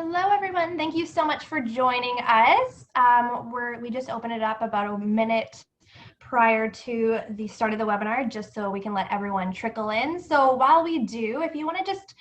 Hello, everyone. Thank you so much for joining us. We just opened it up about a minute prior to the start of the webinar, just so we can let everyone trickle in. So while we do, if you want to just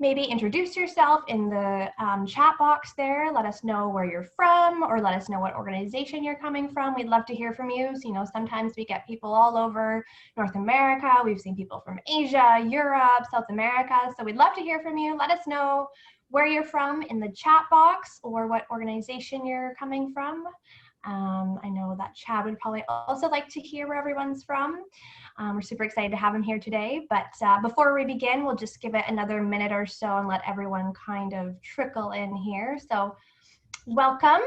maybe introduce yourself in the chat box there, let us know where you're from, or let us know what organization you're coming from. We'd love to hear from you. So, sometimes we get people all over North America. We've seen people from Asia, Europe, South America. So we'd love to hear from you. Let us know where you're from in the chat box or what organization you're coming from. I know that Chad would probably also like to hear where everyone's from. We're super excited to have him here today, but before we begin, we'll just give it another minute or so and let everyone kind of trickle in here. So welcome.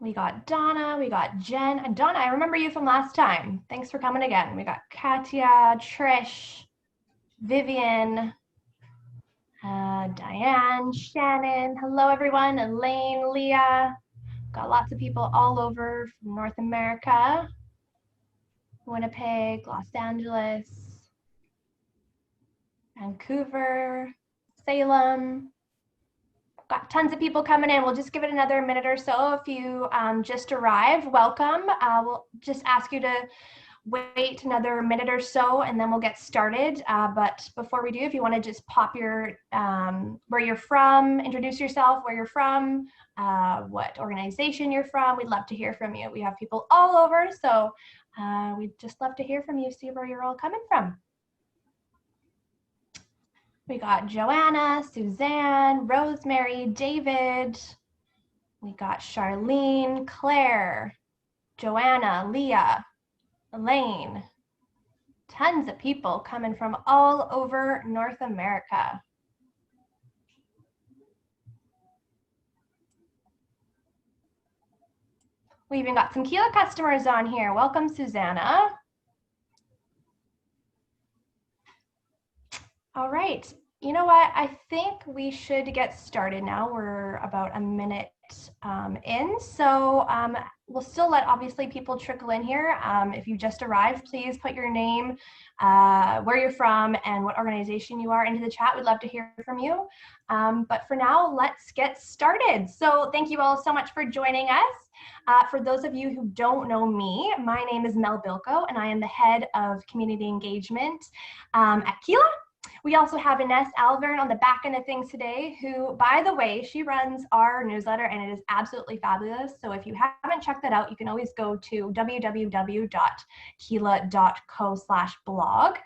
We got Donna, we got Jen. And Donna, I remember you from last time. Thanks for coming again. We got Katya, Trish, Vivian, Diane, Shannon. Hello, everyone. Elaine, Leah. Got lots of people all over from North America. Winnipeg, Los Angeles, Vancouver, Salem. Got tons of people coming in. We'll just give it another minute or so. If you just arrived, welcome. We'll just ask you to wait another minute or so and then we'll get started. But before we do, if you want to just pop your where you're from, introduce yourself, where you're from, what organization you're from, we'd love to hear from you. We have people all over, so we'd just love to hear from you, see where you're all coming from. We got Joanna, Suzanne, Rosemary, David. We got Charlene, Claire, Joanna, Leah, Elaine. Tons of people coming from all over North America. We even got some Keela customers on here. Welcome, Susanna. All right, you know what? I think we should get started now. We're about a minute in, so we'll still let obviously people trickle in here. If you just arrived, please put your name, where you're from, and what organization you are into the chat. We'd love to hear from you. But for now, let's get started. So thank you all so much for joining us. For those of you who don't know me, my name is Mel Bilko, and I am the head of community engagement at Keela. We also have Ines Alvern on the back end of things today, who, by the way, she runs our newsletter and it is absolutely fabulous. So if you haven't checked that out, you can always go to www.keela.co/blog.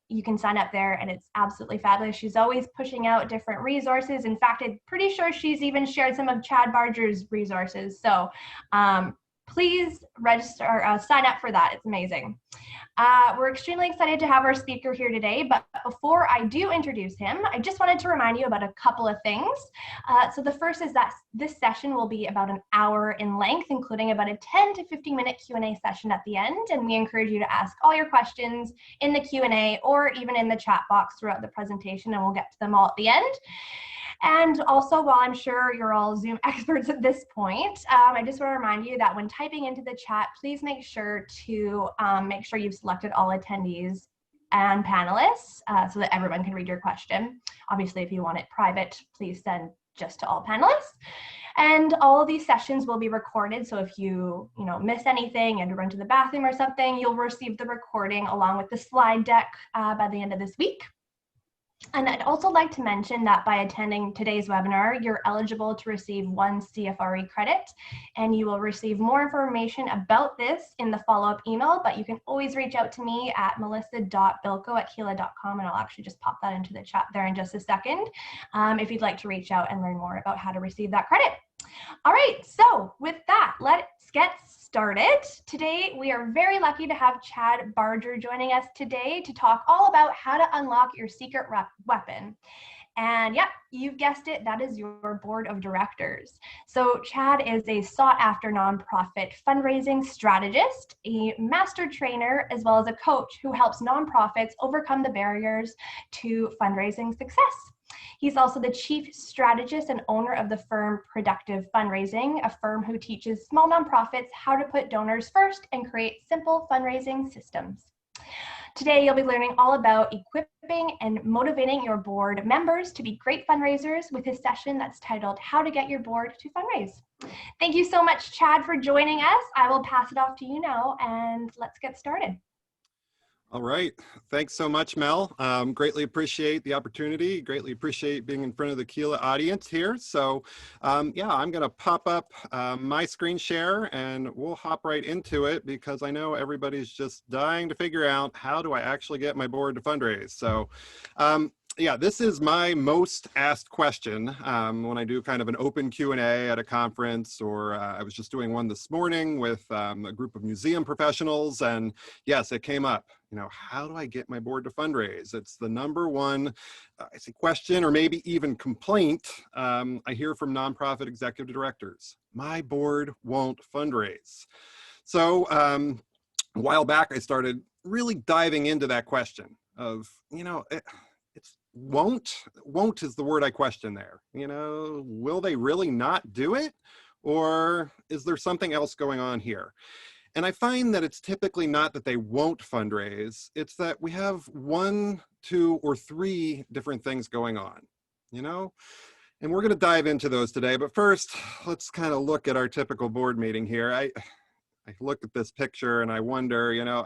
You can sign up there and it's absolutely fabulous. She's always pushing out different resources. In fact, I'm pretty sure she's even shared some of Chad Barger's resources. So please register or sign up for that. It's amazing. We're extremely excited to have our speaker here today, but before I do introduce him, I just wanted to remind you about a couple of things. So the first is that this session will be about an hour in length, including about a 10 to 15-minute Q&A session at the end, and we encourage you to ask all your questions in the Q&A or even in the chat box throughout the presentation, and we'll get to them all at the end. And also, while I'm sure you're all Zoom experts at this point, I just want to remind you that when typing into the chat, please make sure to make sure you've selected all attendees and panelists so that everyone can read your question. Obviously, if you want it private, please send just to all panelists. And all of these sessions will be recorded, so if you miss anything and run to the bathroom or something, you'll receive the recording along with the slide deck by the end of this week. And I'd also like to mention that by attending today's webinar, you're eligible to receive 1 CFRE credit, and you will receive more information about this in the follow-up email, but you can always reach out to me at melissa.bilko@keela.com, and I'll actually just pop that into the chat there in just a second if you'd like to reach out and learn more about how to receive that credit. All right, so with that, let's get started. Today, we are very lucky to have Chad Barger joining us today to talk all about how to unlock your secret weapon. And yep, you've guessed it, that is your board of directors. So Chad is a sought-after nonprofit fundraising strategist, a master trainer, as well as a coach who helps nonprofits overcome the barriers to fundraising success. He's also the chief strategist and owner of the firm Productive Fundraising, a firm who teaches small nonprofits how to put donors first and create simple fundraising systems. Today, you'll be learning all about equipping and motivating your board members to be great fundraisers with his session that's titled How to Get Your Board to Fundraise. Thank you so much, Chad, for joining us. I will pass it off to you now, and let's get started. All right. Thanks so much, Mel. Greatly appreciate the opportunity. Greatly appreciate being in front of the Keela audience here. So yeah, I'm going to pop up my screen share and we'll hop right into it because I know everybody's just dying to figure out how do I actually get my board to fundraise. So yeah, this is my most asked question when I do kind of an open Q&A at a conference, or I was just doing one this morning with a group of museum professionals, and yes, it came up. You know, how do I get my board to fundraise? It's the number one, I say, question or maybe even complaint I hear from nonprofit executive directors. My board won't fundraise. So a while back, I started really diving into that question of, you know, it's won't is the word I question there. You know, will they really not do it? Or is there something else going on here? And I find that it's typically not that they won't fundraise, it's that we have 1, 2, or 3 different things going on, you know? And we're gonna dive into those today, but first, let's kind of look at our typical board meeting here. I look at this picture and I wonder, you know,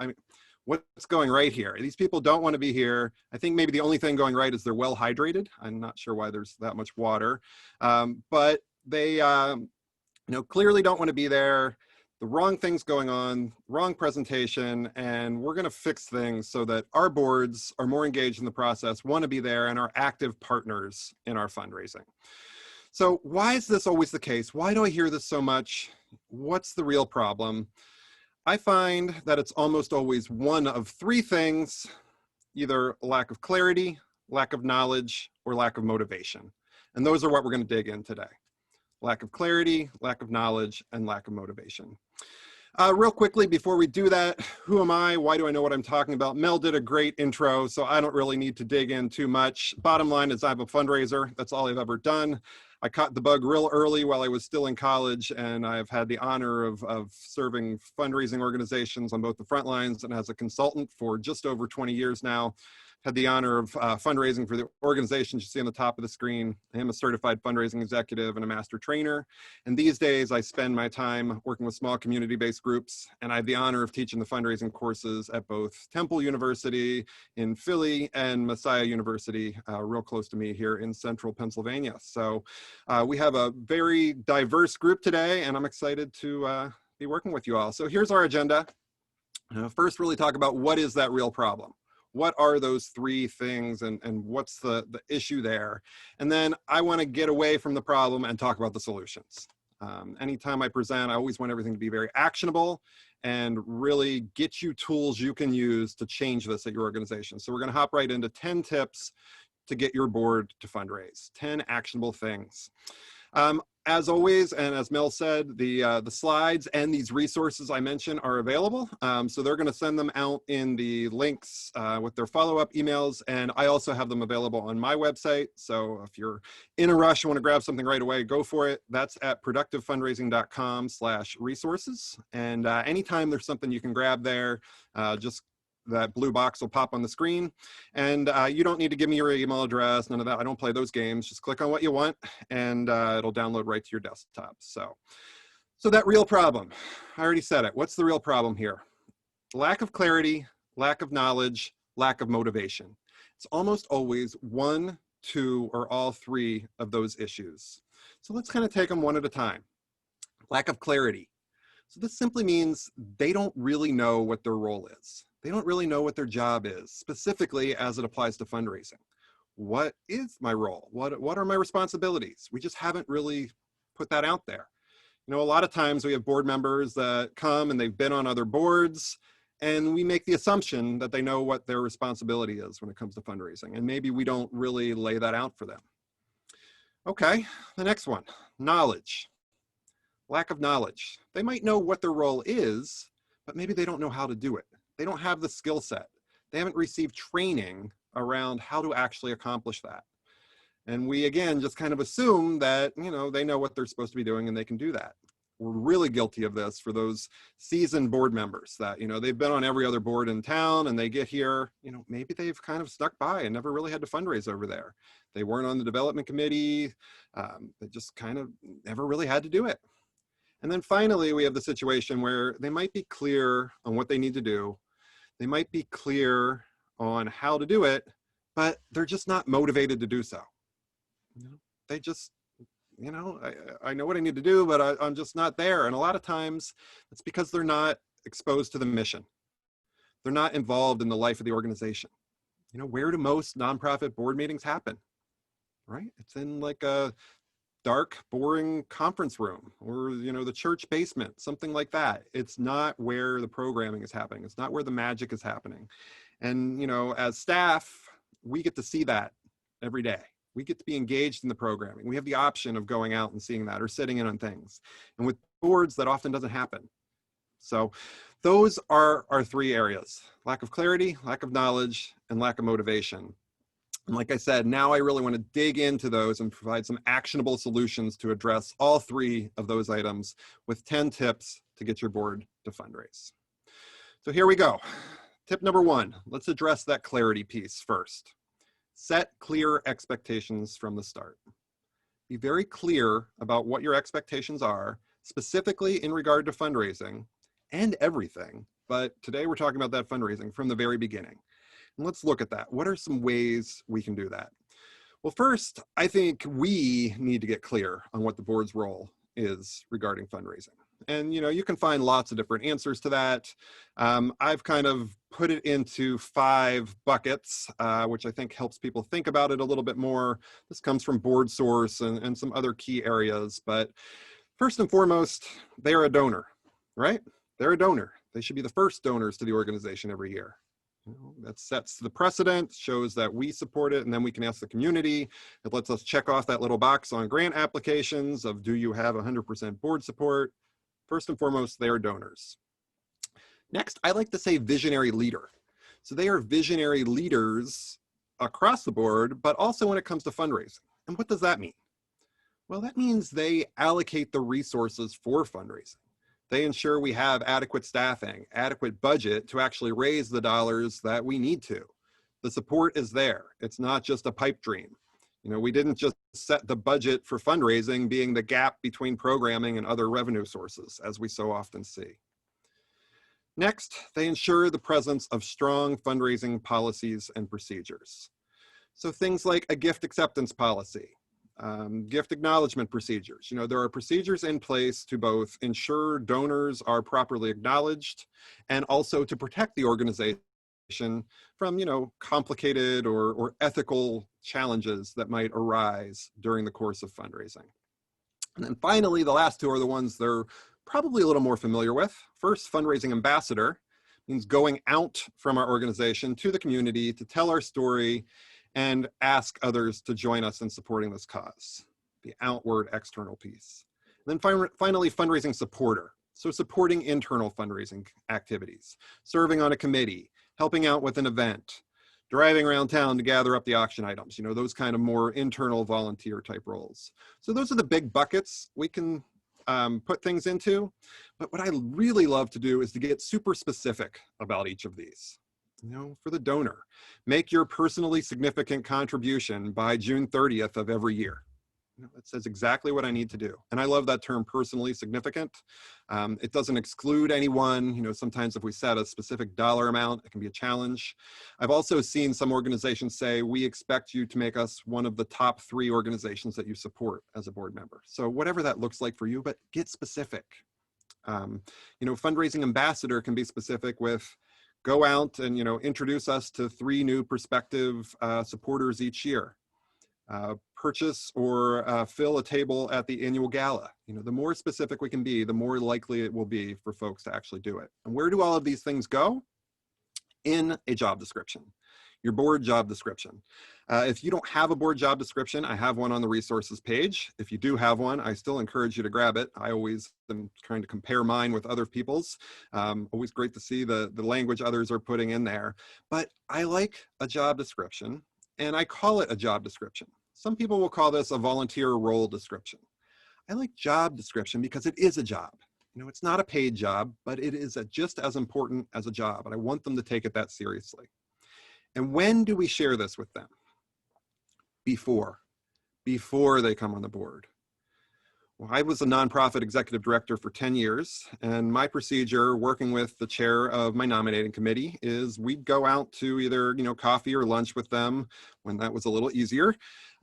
what's going right here? These people don't want to be here. I think maybe the only thing going right is they're well hydrated. I'm not sure why there's that much water, but they, you know, clearly don't want to be there. The wrong things going on, wrong presentation, and we're going to fix things so that our boards are more engaged in the process, want to be there, and are active partners in our fundraising. So why is this always the case? Why do I hear this so much? What's the real problem? I find that it's almost always one of 3 things, either lack of clarity, lack of knowledge, or lack of motivation. And those are what we're going to dig in today. Lack of clarity, lack of knowledge, and lack of motivation. Real quickly, before we do that, who am I? Why do I know what I'm talking about? Mel did a great intro, so I don't really need to dig in too much. Bottom line is I'm a fundraiser. That's all I've ever done. I caught the bug real early while I was still in college, and I've had the honor of serving fundraising organizations on both the front lines and as a consultant for just over 20 years now. Had the honor of fundraising for the organizations you see on the top of the screen. I am a certified fundraising executive and a master trainer. And these days I spend my time working with small community-based groups. And I have the honor of teaching the fundraising courses at both Temple University in Philly and Messiah University, real close to me here in central Pennsylvania. So we have a very diverse group today, and I'm excited to be working with you all. So here's our agenda. First, really talk about what is that real problem? What are those 3 things and what's the issue there? And then I want to get away from the problem and talk about the solutions. Anytime I present, I always want everything to be very actionable and really get you tools you can use to change this at your organization. So we're going to hop right into 10 tips to get your board to fundraise, 10 actionable things. As always, and as Mel said, the slides and these resources I mentioned are available. So they're going to send them out in the links with their follow-up emails. And I also have them available on my website. So if you're in a rush, you want to grab something right away, go for it. That's at productivefundraising.com/resources. And anytime there's something you can grab there, just that blue box will pop on the screen, and you don't need to give me your email address, none of that. I don't play those games. Just click on what you want and it'll download right to your desktop. So that real problem, I already said it. What's the real problem here? Lack of clarity, lack of knowledge, lack of motivation. It's almost always 1, 2, or all 3 of those issues. So let's kind of take them one at a time. Lack of clarity. So this simply means they don't really know what their role is. They don't really know what their job is, specifically as it applies to fundraising. What is my role? What are my responsibilities? We just haven't really put that out there. You know, a lot of times we have board members that come and they've been on other boards, and we make the assumption that they know what their responsibility is when it comes to fundraising, and maybe we don't really lay that out for them. Okay, the next one, knowledge. Lack of knowledge. They might know what their role is, but maybe they don't know how to do it. They don't have the skill set. They haven't received training around how to actually accomplish that. And we, again, just kind of assume that, they know what they're supposed to be doing and they can do that. We're really guilty of this for those seasoned board members that, they've been on every other board in town and they get here, maybe they've kind of snuck by and never really had to fundraise over there. They weren't on the development committee. They just kind of never really had to do it. And then finally, we have the situation where they might be clear on what they need to do. They might be clear on how to do it, but they're just not motivated to do so. They just, I know what I need to do, but I'm just not there. And a lot of times it's because they're not exposed to the mission. They're not involved in the life of the organization. Where do most nonprofit board meetings happen? Right? It's in like a dark, boring conference room or, the church basement, something like that. It's not where the programming is happening. It's not where the magic is happening. And, as staff, we get to see that every day. We get to be engaged in the programming. We have the option of going out and seeing that or sitting in on things. And with boards, that often doesn't happen. So those are our three areas: lack of clarity, lack of knowledge, and lack of motivation. And like I said, now I really want to dig into those and provide some actionable solutions to address all three of those items with 10 tips to get your board to fundraise. So here we go. Tip number one, let's address that clarity piece first. Set clear expectations from the start. Be very clear about what your expectations are, specifically in regard to fundraising and everything. But today we're talking about that fundraising from the very beginning. And let's look at that. What are some ways we can do that? Well, first, I think we need to get clear on what the board's role is regarding fundraising. And, you can find lots of different answers to that. I've kind of put it into 5 buckets, which I think helps people think about it a little bit more. This comes from Board Source and some other key areas. But first and foremost, they are a donor, right? They're a donor. They should be the first donors to the organization every year. That sets the precedent, shows that we support it, and then we can ask the community. It lets us check off that little box on grant applications of, do you have 100% board support? First and foremost, they are donors. Next, I like to say visionary leader. So they are visionary leaders across the board, but also when it comes to fundraising. And what does that mean? Well, that means they allocate the resources for fundraising. They ensure we have adequate staffing, adequate budget to actually raise the dollars that we need to. The support is there. It's not just a pipe dream. We didn't just set the budget for fundraising being the gap between programming and other revenue sources, as we so often see. Next, they ensure the presence of strong fundraising policies and procedures. So things like a gift acceptance policy, gift acknowledgement procedures. There are procedures in place to both ensure donors are properly acknowledged and also to protect the organization from, complicated or ethical challenges that might arise during the course of fundraising. And then finally, the last two are the ones they're probably a little more familiar with. First, fundraising ambassador means going out from our organization to the community to tell our story and ask others to join us in supporting this cause, the outward external piece. And then finally, fundraising supporter. So supporting internal fundraising activities, serving on a committee, helping out with an event, driving around town to gather up the auction items, those kind of more internal volunteer type roles. So those are the big buckets we can put things into. But what I really love to do is to get super specific about each of these. For the donor, make your personally significant contribution by June 30th of every year. It says exactly what I need to do. And I love that term, personally significant. It doesn't exclude anyone. Sometimes if we set a specific dollar amount, it can be a challenge. I've also seen some organizations say, we expect you to make us one of the top 3 organizations that you support as a board member. So whatever that looks like for you, but get specific. Fundraising ambassador can be specific with, go out and, introduce us to 3 new prospective supporters each year. Purchase or fill a table at the annual gala. The more specific we can be, the more likely it will be for folks to actually do it. And where do all of these things go? In a job description, your board job description. If you don't have a board job description, I have one on the resources page. If you do have one, I still encourage you to grab it. I always am trying to compare mine with other people's. Always great to see the language others are putting in there. But I like a job description, and I call it a job description. Some people will call this a volunteer role description. I like job description because it is a job. You know, it's not a paid job, but it is just as important as a job, and I want them to take it that seriously. And when do we share this with them? Before they come on the board. Well, I was a nonprofit executive director for 10 years, and my procedure working with the chair of my nominating committee is we'd go out to either, coffee or lunch with them when that was a little easier.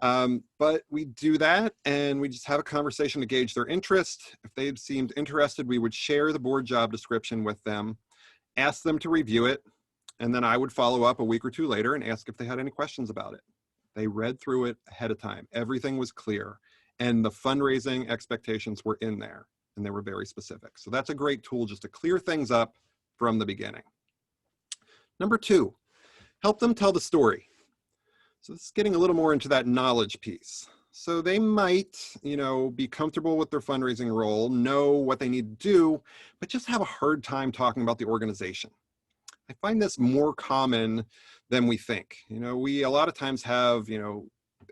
But we do that and we just have a conversation to gauge their interest. If they seemed interested, we would share the board job description with them, ask them to review it, and then I would follow up a week or two later and ask if they had any questions about it. They read through it ahead of time. Everything was clear. And the fundraising expectations were in there, and they were very specific. So that's a great tool just to clear things up from the beginning. Number 2, help them tell the story. So this is getting a little more into that knowledge piece. So they might, be comfortable with their fundraising role, know what they need to do, but just have a hard time talking about the organization. I find this more common than we think. We a lot of times have,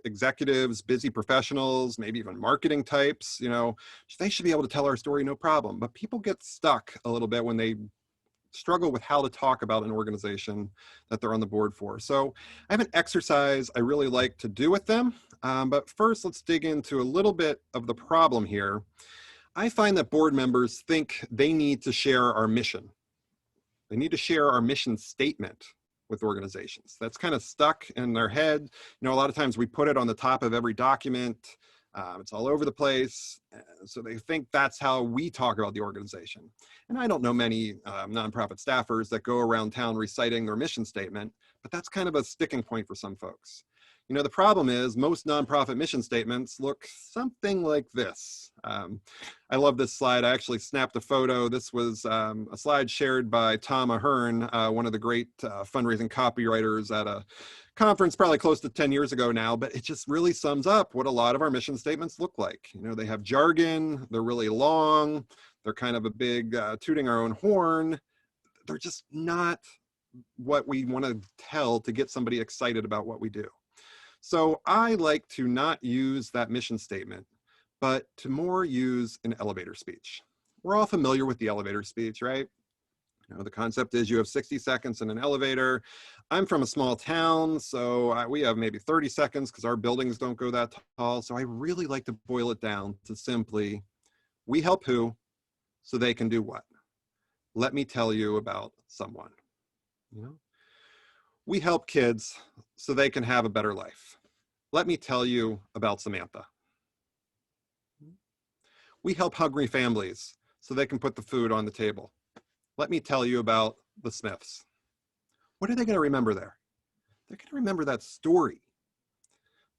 executives, busy professionals, maybe even marketing types, they should be able to tell our story, no problem. But people get stuck a little bit when they struggle with how to talk about an organization that they're on the board for. So I have an exercise I really like to do with them. But first, let's dig into a little bit of the problem here. I find that board members think they need to share our mission. They need to share our mission statement with organizations. That's kind of stuck in their head. A lot of times we put it on the top of every document. It's all over the place. So they think that's how we talk about the organization. And I don't know many nonprofit staffers that go around town reciting their mission statement, but that's kind of a sticking point for some folks. The problem is most nonprofit mission statements look something like this. I love this slide. I actually snapped a photo. This was a slide shared by Tom Ahern, one of the great fundraising copywriters at a conference probably close to 10 years ago now, but it just really sums up what a lot of our mission statements look like. They have jargon, they're really long, they're kind of a big tooting our own horn. They're just not what we want to tell to get somebody excited about what we do. So I like to not use that mission statement, but to more use an elevator speech. We're all familiar with the elevator speech, right? The concept is you have 60 seconds in an elevator. I'm from a small town, so we have maybe 30 seconds because our buildings don't go that tall. So I really like to boil it down to simply, we help who so they can do what? Let me tell you about someone. We help kids so they can have a better life. Let me tell you about Samantha. We help hungry families so they can put the food on the table. Let me tell you about the Smiths. What are they going to remember there? They're going to remember that story.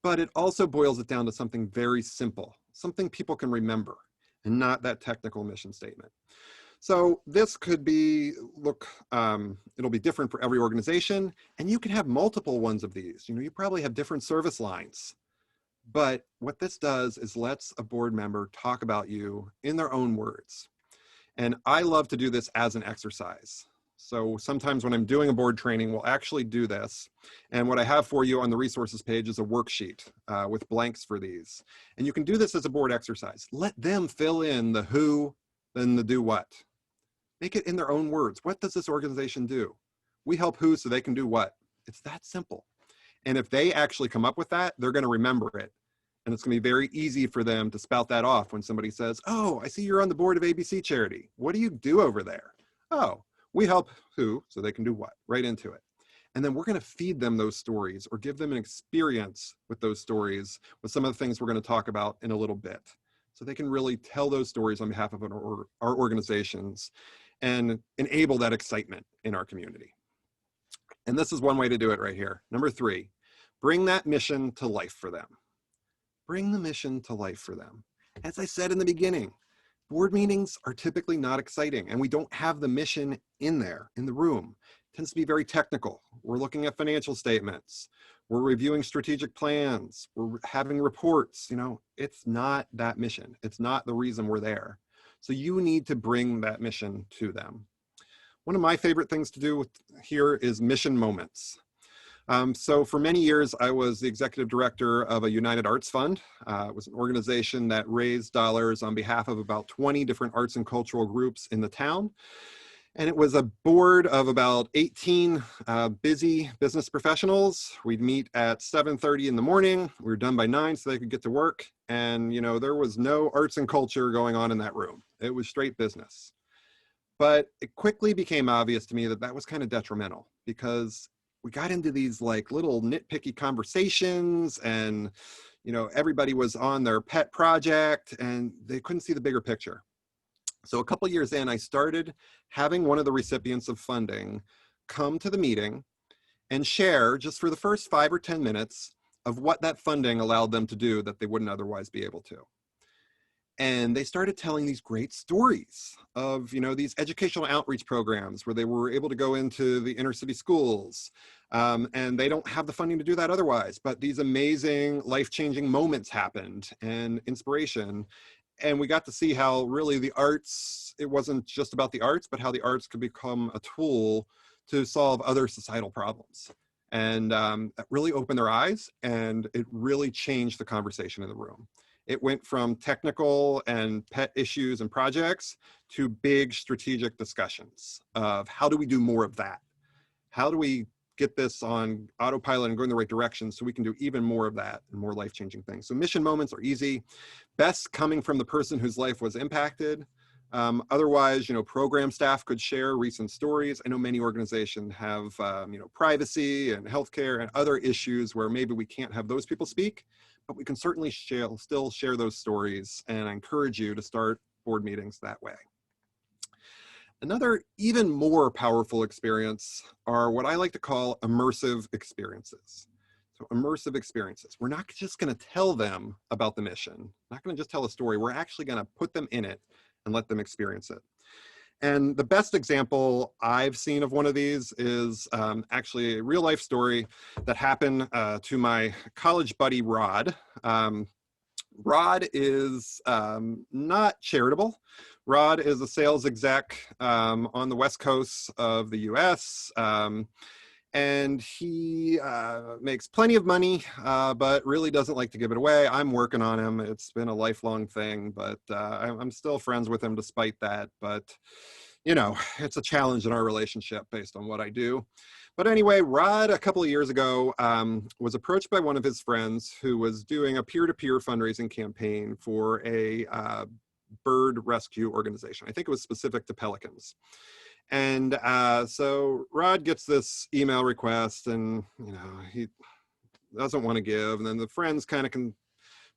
But it also boils it down to something very simple, something people can remember, and not that technical mission statement. So this could be, it'll be different for every organization, and you can have multiple ones of these. You probably have different service lines. But what this does is lets a board member talk about you in their own words. And I love to do this as an exercise. So sometimes when I'm doing a board training, we'll actually do this. And what I have for you on the resources page is a worksheet with blanks for these. And you can do this as a board exercise. Let them fill in the who, then the do what. Make it in their own words. What does this organization do? We help who so they can do what? It's that simple. And if they actually come up with that, they're going to remember it. And it's going to be very easy for them to spout that off when somebody says, oh, I see you're on the board of ABC Charity. What do you do over there? Oh, we help who so they can do what? Right into it. And then we're going to feed them those stories or give them an experience with those stories with some of the things we're going to talk about in a little bit. So they can really tell those stories on behalf of our organizations and enable that excitement in our community. And this is one way to do it right here. Number 3, bring that mission to life for them. Bring the mission to life for them. As I said in the beginning, board meetings are typically not exciting and we don't have the mission in there, in the room. It tends to be very technical. We're looking at financial statements. We're reviewing strategic plans. We're having reports. It's not that mission. It's not the reason we're there. So you need to bring that mission to them. One of my favorite things to do here is mission moments. So for many years, I was the executive director of a United Arts Fund. It was an organization that raised dollars on behalf of about 20 different arts and cultural groups in the town. And it was a board of about 18 busy business professionals. We'd meet at 7:30 in the morning. We were done by 9 so they could get to work. And, you know, there was no arts and culture going on in that room. It was straight business. But it quickly became obvious to me that that was kind of detrimental, because we got into these like little nitpicky conversations, and, you know, everybody was on their pet project and they couldn't see the bigger picture. So a couple years in, I started having one of the recipients of funding come to the meeting and share, just for the first 5 or 10 minutes, of what that funding allowed them to do that they wouldn't otherwise be able to. And they started telling these great stories of, you know, these educational outreach programs where they were able to go into the inner city schools, and they don't have the funding to do that otherwise, but these amazing life-changing moments happened, and inspiration. And we got to see how really the arts, it wasn't just about the arts, but how the arts could become a tool to solve other societal problems. And that really opened their eyes, and it really changed the conversation in the room. It went from technical and pet issues and projects to big strategic discussions of how do we do more of that? How do we get this on autopilot and go in the right direction so we can do even more of that and more life-changing things? So mission moments are easy, best coming from the person whose life was impacted. Otherwise, you know, program staff could share recent stories. I know many organizations have, you know, privacy and healthcare and other issues where maybe we can't have those people speak, but we can certainly still share those stories. And I encourage you to start board meetings that way. Another even more powerful experience are what I like to call immersive experiences. So immersive experiences. We're not just going to tell them about the mission, not going to just tell a story. We're actually going to put them in it and let them experience it. And the best example I've seen of one of these is actually a real life story that happened to my college buddy, Rod. Rod is not charitable. Rod is a sales exec on the West Coast of the US. And he makes plenty of money, but really doesn't like to give it away. I'm working on him. It's been a lifelong thing, but I'm still friends with him despite that. But, you know, it's a challenge in our relationship based on what I do. But anyway, Rod, a couple of years ago, was approached by one of his friends who was doing a peer-to-peer fundraising campaign for a bird rescue organization. I think it was specific to pelicans. And so Rod gets this email request, and, you know, he doesn't want to give. And then the friend's kind of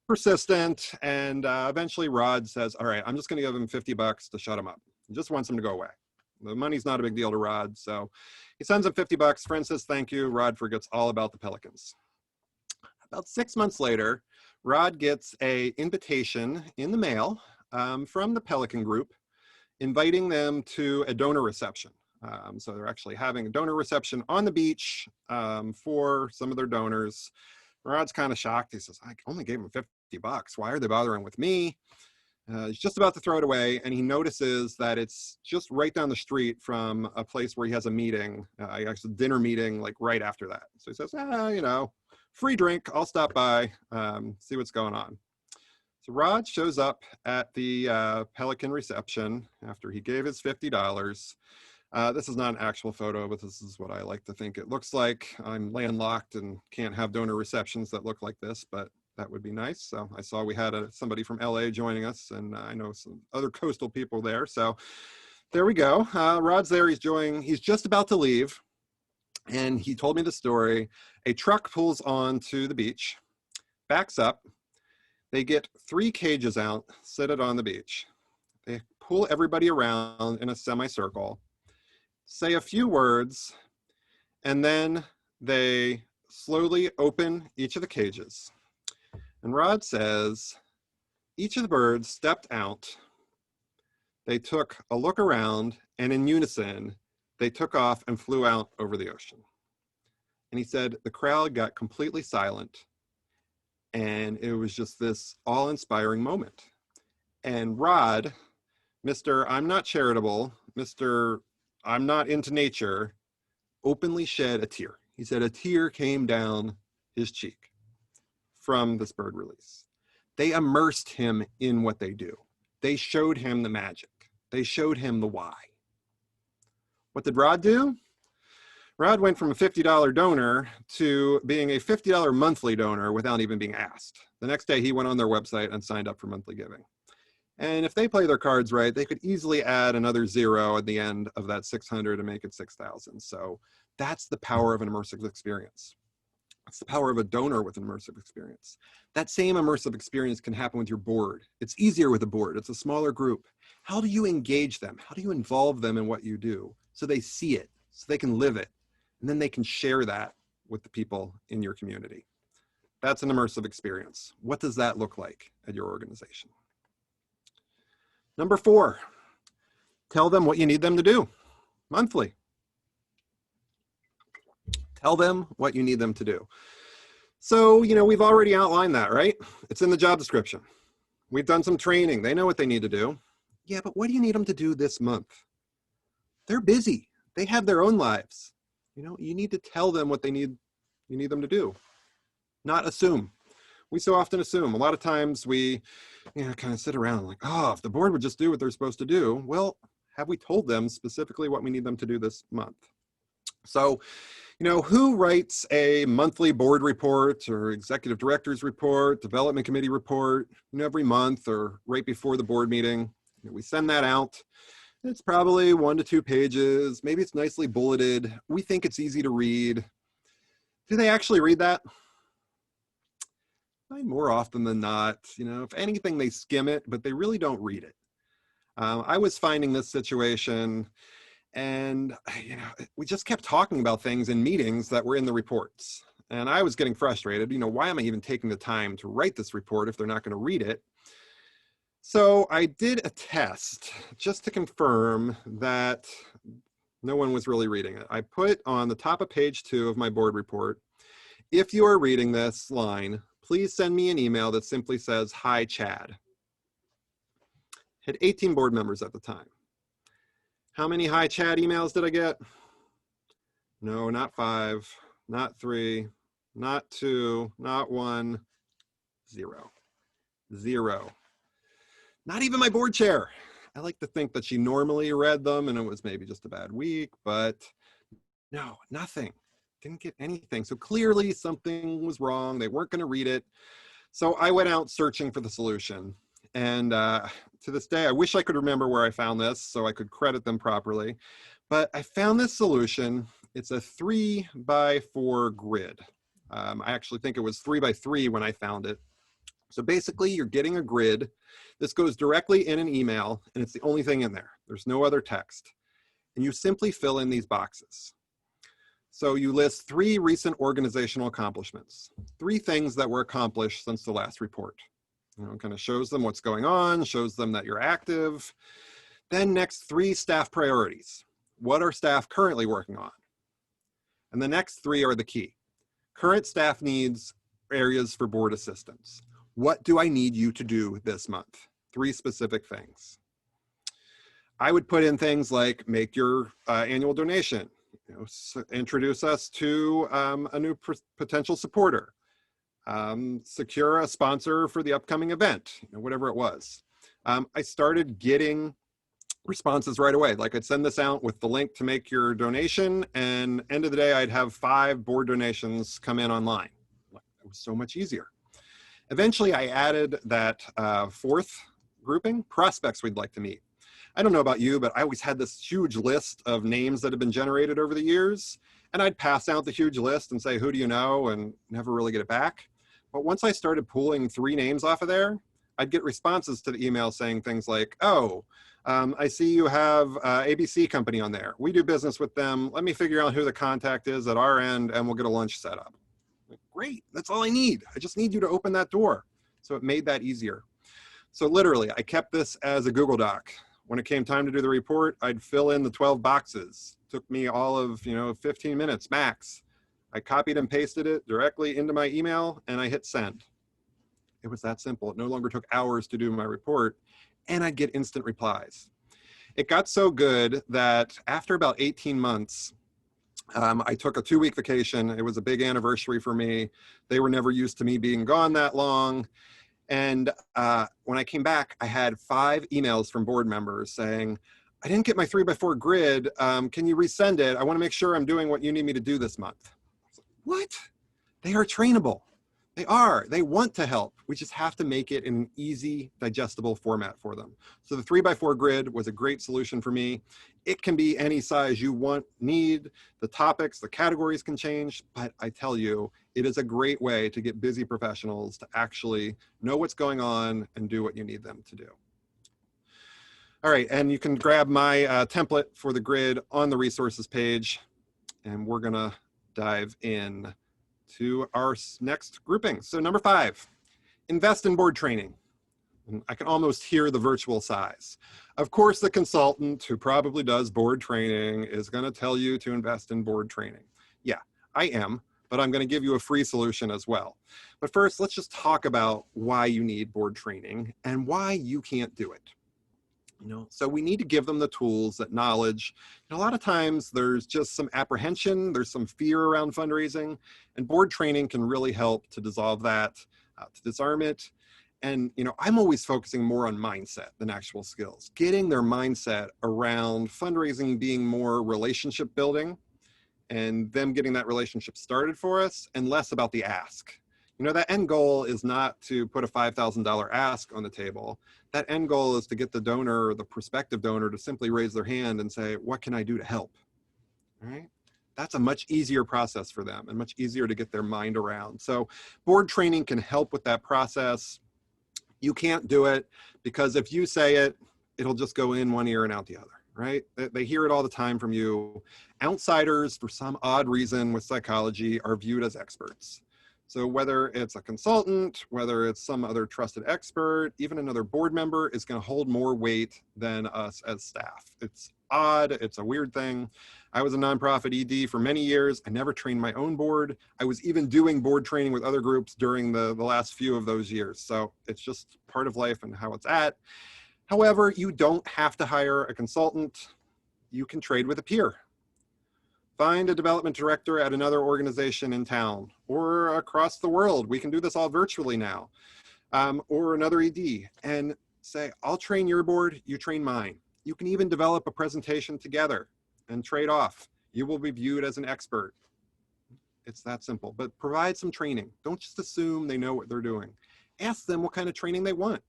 persistent. And eventually Rod says, all right, I'm just going to give him $50 to shut him up. He just wants him to go away. The money's not a big deal to Rod. So he sends him $50. Friend says, thank you. Rod forgets all about the pelicans. About 6 months later, Rod gets an invitation in the mail from the Pelican Group, inviting them to a donor reception. So they're actually having a donor reception on the beach for some of their donors. Rod's kind of shocked. He says, I only gave him $50. Why are they bothering with me? He's just about to throw it away, and he notices that it's just right down the street from a place where he has a meeting, a dinner meeting, like right after that. So he says, you know, free drink, I'll stop by, see what's going on. So Rod shows up at the Pelican reception after he gave his $50. This is not an actual photo, but this is what I like to think it looks like. I'm landlocked and can't have donor receptions that look like this, but that would be nice. So I saw we had somebody from LA joining us, and I know some other coastal people there. So there we go. Rod's there, he's just about to leave. And he told me the story. A truck pulls onto the beach, backs up. They get 3 cages out, set it on the beach. They pull everybody around in a semicircle, say a few words, and then they slowly open each of the cages. And Rod says, each of the birds stepped out. They took a look around, and in unison, they took off and flew out over the ocean. And he said the crowd got completely silent, and it was just this awe-inspiring moment. And Rod, Mr. I'm not charitable, Mr. I'm not into nature, openly shed a tear. He said a tear came down his cheek from this bird release. They immersed him in what they do. They showed him the magic. They showed him the why. What did Rod do? Rod went from a $50 donor to being a $50 monthly donor without even being asked. The next day he went on their website and signed up for monthly giving. And if they play their cards right, they could easily add another zero at the end of that 600 and make it 6,000. So that's the power of an immersive experience. It's the power of a donor with an immersive experience. That same immersive experience can happen with your board. It's easier with a board. It's a smaller group. How do you engage them? How do you involve them in what you do so they see it, so they can live it, and then they can share that with the people in your community? That's an immersive experience. What does that look like at your organization? Number 4, tell them what you need them to do monthly. Tell them what you need them to do. So, we've already outlined that, right? It's in the job description. We've done some training. They know what they need to do. Yeah, but what do you need them to do this month? They're busy. They have their own lives. You need to tell them what you need them to do, not assume. We so often assume. A lot of times we, kind of sit around like, oh, if the board would just do what they're supposed to do. Well, have we told them specifically what we need them to do this month? So, who writes a monthly board report or executive director's report, development committee report, every month or right before the board meeting? We send that out. It's probably 1 to 2 pages. Maybe it's nicely bulleted. We think it's easy to read. Do they actually read that? More often than not, if anything, they skim it, but they really don't read it. I was finding this situation, and we just kept talking about things in meetings that were in the reports. And I was getting frustrated. Why am I even taking the time to write this report if they're not going to read it? So I did a test just to confirm that no one was really reading it. I put on the top of page 2 of my board report, if you are reading this line, please send me an email that simply says, "Hi, Chad." Had 18 board members at the time. How many "Hi, Chad" emails did I get? No, not 5, not 3, not 2, not 1, 0. 0. Not even my board chair. I like to think that she normally read them and it was maybe just a bad week, but no, nothing. Didn't get anything. So clearly something was wrong. They weren't going to read it. So I went out searching for the solution. And to this day, I wish I could remember where I found this so I could credit them properly. But I found this solution. It's a 3x4 grid. I actually think it was 3x3 when I found it. So basically, you're getting a grid. This goes directly in an email, and it's the only thing in there. There's no other text. And you simply fill in these boxes. So you list 3 recent organizational accomplishments, 3 things that were accomplished since the last report. It kind of shows them what's going on, shows them that you're active. Then next, 3 staff priorities. What are staff currently working on? And the next 3 are the key. Current staff needs, areas for board assistance. What do I need you to do this month? 3 specific things. I would put in things like make your annual donation, introduce us to a new potential supporter, secure a sponsor for the upcoming event, whatever it was. I started getting responses right away. Like I'd send this out with the link to make your donation, and end of the day, I'd have 5 board donations come in online. It was so much easier. Eventually, I added that 4th grouping, prospects we'd like to meet. I don't know about you, but I always had this huge list of names that had been generated over the years, and I'd pass out the huge list and say, who do you know, and never really get it back. But once I started pulling 3 names off of there, I'd get responses to the email saying things like, oh, I see you have ABC company on there. We do business with them. Let me figure out who the contact is at our end, and we'll get a lunch set up. Great, that's all I need. I just need you to open that door. So it made that easier. So literally, I kept this as a Google Doc. When it came time to do the report, I'd fill in the 12 boxes. Took me all of 15 minutes max. I copied and pasted it directly into my email, and I hit send. It was that simple. It no longer took hours to do my report, and I'd get instant replies. It got so good that after about 18 months, I took a 2-week vacation. It was a big anniversary for me. They were never used to me being gone that long. And when I came back, I had 5 emails from board members saying, I didn't get my 3x4 grid. Can you resend it? I want to make sure I'm doing what you need me to do this month. What? They are trainable. They are. They want to help. We just have to make it in an easy, digestible format for them. So the 3x4 grid was a great solution for me. It can be any size you want, need. The topics, the categories can change, but I tell you, it is a great way to get busy professionals to actually know what's going on and do what you need them to do. All right, and you can grab my template for the grid on the resources page, and we're gonna dive in to our next grouping. So number 5, invest in board training. And I can almost hear the virtual sighs. Of course, the consultant who probably does board training is going to tell you to invest in board training. Yeah, I am, but I'm going to give you a free solution as well. But first, let's just talk about why you need board training and why you can't do it. So we need to give them the tools, that knowledge. And a lot of times there's just some apprehension, there's some fear around fundraising, and board training can really help to dissolve that, to disarm it. And I'm always focusing more on mindset than actual skills, getting their mindset around fundraising being more relationship building and them getting that relationship started for us, and less about the ask. That end goal is not to put a $5,000 ask on the table. That end goal is to get the donor, or the prospective donor, to simply raise their hand and say, what can I do to help? All right? That's a much easier process for them and much easier to get their mind around. So board training can help with that process. You can't do it because if you say it, it'll just go in one ear and out the other, right? They hear it all the time from you. Outsiders, for some odd reason with psychology, are viewed as experts. So whether it's a consultant, whether it's some other trusted expert, even another board member is going to hold more weight than us as staff. It's odd. It's a weird thing. I was a nonprofit ED for many years. I never trained my own board. I was even doing board training with other groups during the last few of those years. So it's just part of life and how it's at. However, you don't have to hire a consultant. You can trade with a peer. Find a development director at another organization in town or across the world. We can do this all virtually now. Or another ED, and say, I'll train your board, you train mine. You can even develop a presentation together and trade off. You will be viewed as an expert. It's that simple, but provide some training. Don't just assume they know what they're doing. Ask them what kind of training they want.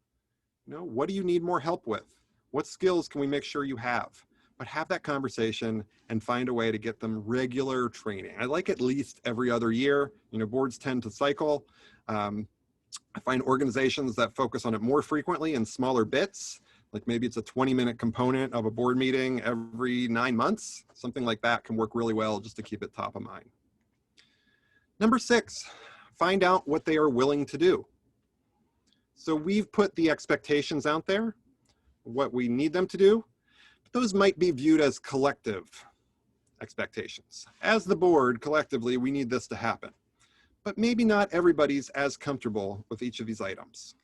What do you need more help with? What skills can we make sure you have? But have that conversation and find a way to get them regular training. I like at least every other year. Boards tend to cycle. I find organizations that focus on it more frequently in smaller bits, like maybe it's a 20-minute component of a board meeting every 9 months. Something like that can work really well just to keep it top of mind. Number 6, find out what they are willing to do. So we've put the expectations out there, what we need them to do. Those might be viewed as collective expectations. As the board, collectively, we need this to happen. But maybe not everybody's as comfortable with each of these items.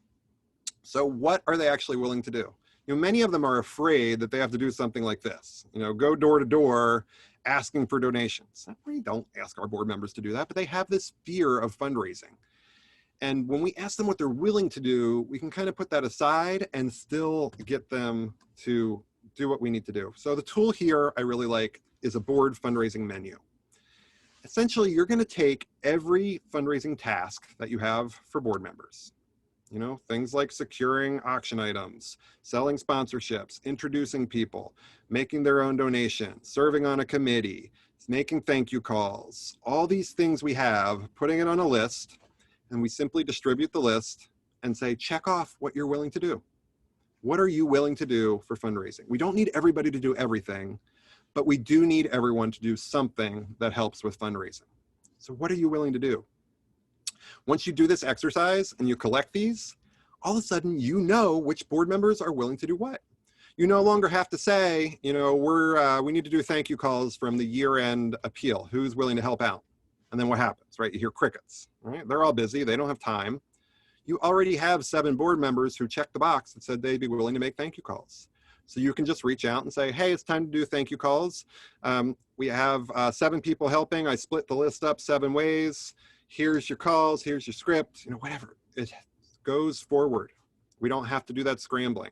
So what are they actually willing to do? Many of them are afraid that they have to do something like this. Go door to door asking for donations. We don't ask our board members to do that, but they have this fear of fundraising. And when we ask them what they're willing to do, we can kind of put that aside and still get them to do what we need to do. So the tool here I really like is a board fundraising menu. Essentially, you're going to take every fundraising task that you have for board members. Things like securing auction items, selling sponsorships, introducing people, making their own donations, serving on a committee, making thank you calls, all these things we have, putting it on a list, and we simply distribute the list and say, check off what you're willing to do. What are you willing to do for fundraising? We don't need everybody to do everything, but we do need everyone to do something that helps with fundraising. So what are you willing to do? Once you do this exercise and you collect these, all of a sudden which board members are willing to do what. You no longer have to say, we need to do thank you calls from the year-end appeal. Who's willing to help out? And then what happens, right? You hear crickets, right? They're all busy. They don't have time. You already have 7 board members who checked the box that said they'd be willing to make thank you calls. So you can just reach out and say, hey, it's time to do thank you calls. we have 7 people helping. I split the list up 7 ways. Here's your calls, here's your script, you know, whatever. It goes forward. We don't have to do that scrambling.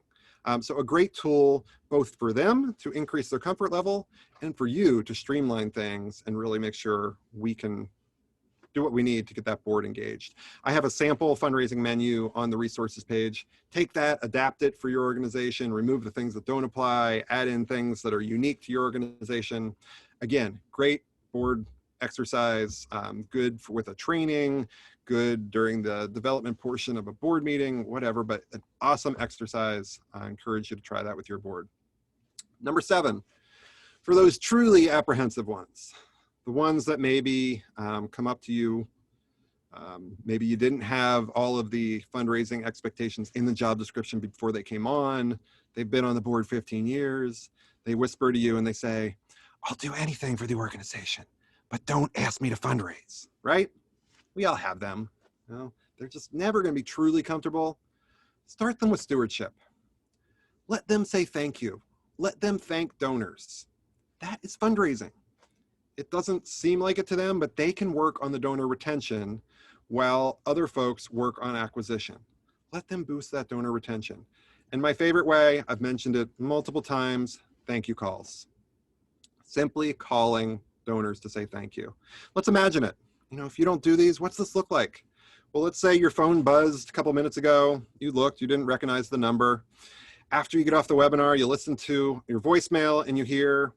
So a great tool both for them to increase their comfort level and for you to streamline things and really make sure we can do what we need to get that board engaged. I have a sample fundraising menu on the resources page. Take that, adapt it for your organization, remove the things that don't apply, add in things that are unique to your organization. Again, great board exercise, good with a training, good during the development portion of a board meeting, whatever, but an awesome exercise. I encourage you to try that with your board. Number 7, for those truly apprehensive ones, the ones that maybe come up to you, maybe you didn't have all of the fundraising expectations in the job description before they came on, they've been on the board 15 years, they whisper to you and they say, I'll do anything for the organization, but don't ask me to fundraise, right? We all have them. You know, they're just never going to be truly comfortable. Start them with stewardship. Let them say thank you. Let them thank donors. That is fundraising. It doesn't seem like it to them, but they can work on the donor retention while other folks work on acquisition. Let them boost that donor retention. And my favorite way, I've mentioned it multiple times, thank you calls. Simply calling donors to say thank you. Let's imagine it. You know, if you don't do these, what's this look like? Well, let's say your phone buzzed a couple minutes ago. You looked, you didn't recognize the number. After you get off the webinar, you listen to your voicemail and you hear,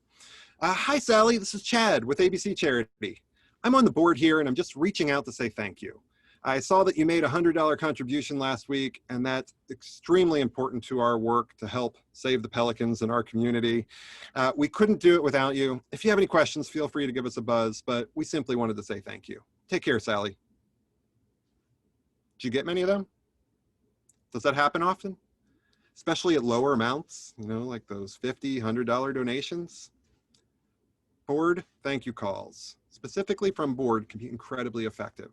hi, Sally, this is Chad with ABC Charity. I'm on the board here and I'm just reaching out to say thank you. I saw that you made a $100 contribution last week, and that's extremely important to our work to help save the pelicans in our community. We couldn't do it without you. If you have any questions, feel free to give us a buzz, but we simply wanted to say thank you. Take care, Sally. Did you get many of them? Does that happen often? Especially at lower amounts, you know, like those $50, $100 donations? Board thank you calls, specifically from board, can be incredibly effective.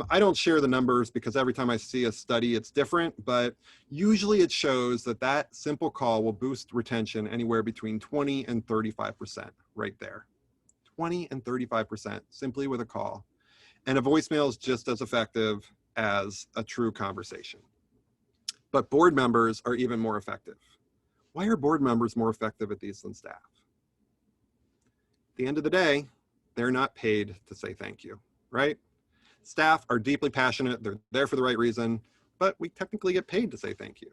I don't share the numbers because every time I see a study, it's different, but usually it shows that that simple call will boost retention anywhere between 20 and 35% right there. 20 and 35% simply with a call. And a voicemail is just as effective as a true conversation. But board members are even more effective. Why are board members more effective at these than staff? At the end of the day, they're not paid to say thank you, right? Staff are deeply passionate, they're there for the right reason, but we technically get paid to say thank you.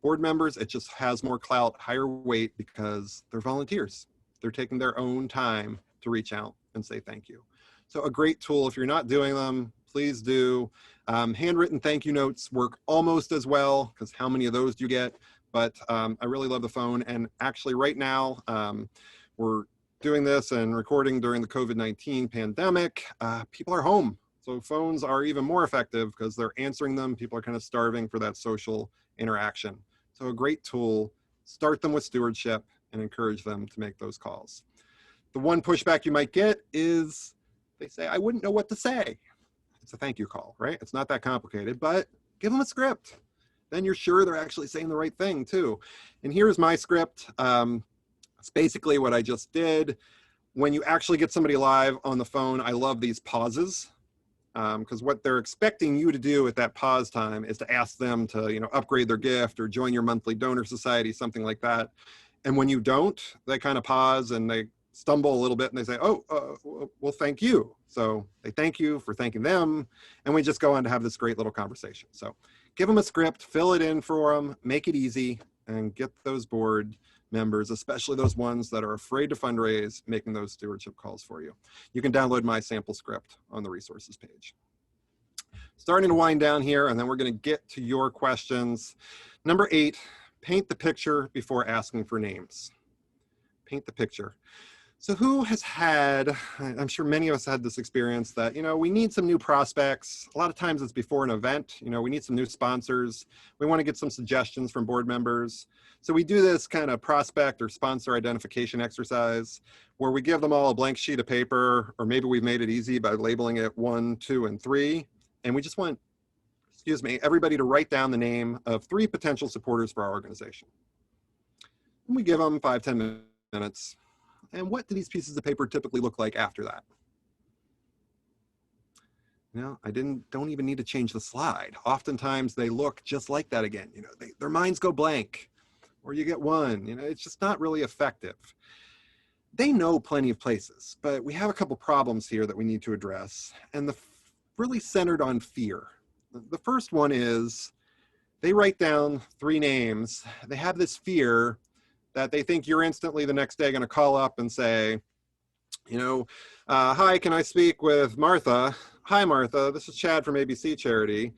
Board members, it just has more clout, higher weight because they're volunteers. They're taking their own time to reach out and say thank you. So a great tool, if you're not doing them, please do. Handwritten thank you notes work almost as well, because how many of those do you get? But I really love the phone. And actually right now, we're doing this and recording during the COVID-19 pandemic. People are home. So phones are even more effective because they're answering them. People are kind of starving for that social interaction. So a great tool, start them with stewardship and encourage them to make those calls. The one pushback you might get is they say, I wouldn't know what to say. It's a thank you call, right? It's not that complicated, but give them a script. Then you're sure they're actually saying the right thing too. And here's my script. It's basically what I just did. When you actually get somebody live on the phone, I love these pauses. Because what they're expecting you to do at that pause time is to ask them to, you know, upgrade their gift or join your monthly donor society, something like that. And when you don't, they kind of pause and they stumble a little bit and they say, well, thank you. So they thank you for thanking them. And we just go on to have this great little conversation. So give them a script, fill it in for them, make it easy, and get those board members, especially those ones that are afraid to fundraise, making those stewardship calls for you. You can download my sample script on the resources page. Starting to wind down here, and then we're going to get to your questions. Number 8, paint the picture before asking for names. Paint the picture. So who has had, I'm sure many of us had this experience that, you know, we need some new prospects. A lot of times it's before an event, you know, we need some new sponsors. We want to get some suggestions from board members. So we do this kind of prospect or sponsor identification exercise where we give them all a blank sheet of paper, or maybe we've made it easy by labeling it 1, 2, and 3. And we just want, everybody to write down the name of 3 potential supporters for our organization. And we give them 5-10 minutes. And what do these pieces of paper typically look like after that? You know, don't even need to change the slide. Oftentimes they look just like that again. You know, their minds go blank, or you get one. You know, it's just not really effective. They know plenty of places, but we have a couple problems here that we need to address, and really centered on fear. The first one is they write down 3 names. They have this fear that they think you're instantly the next day going to call up and say, you know, hi, can I speak with Martha? Hi, Martha, this is Chad from ABC Charity.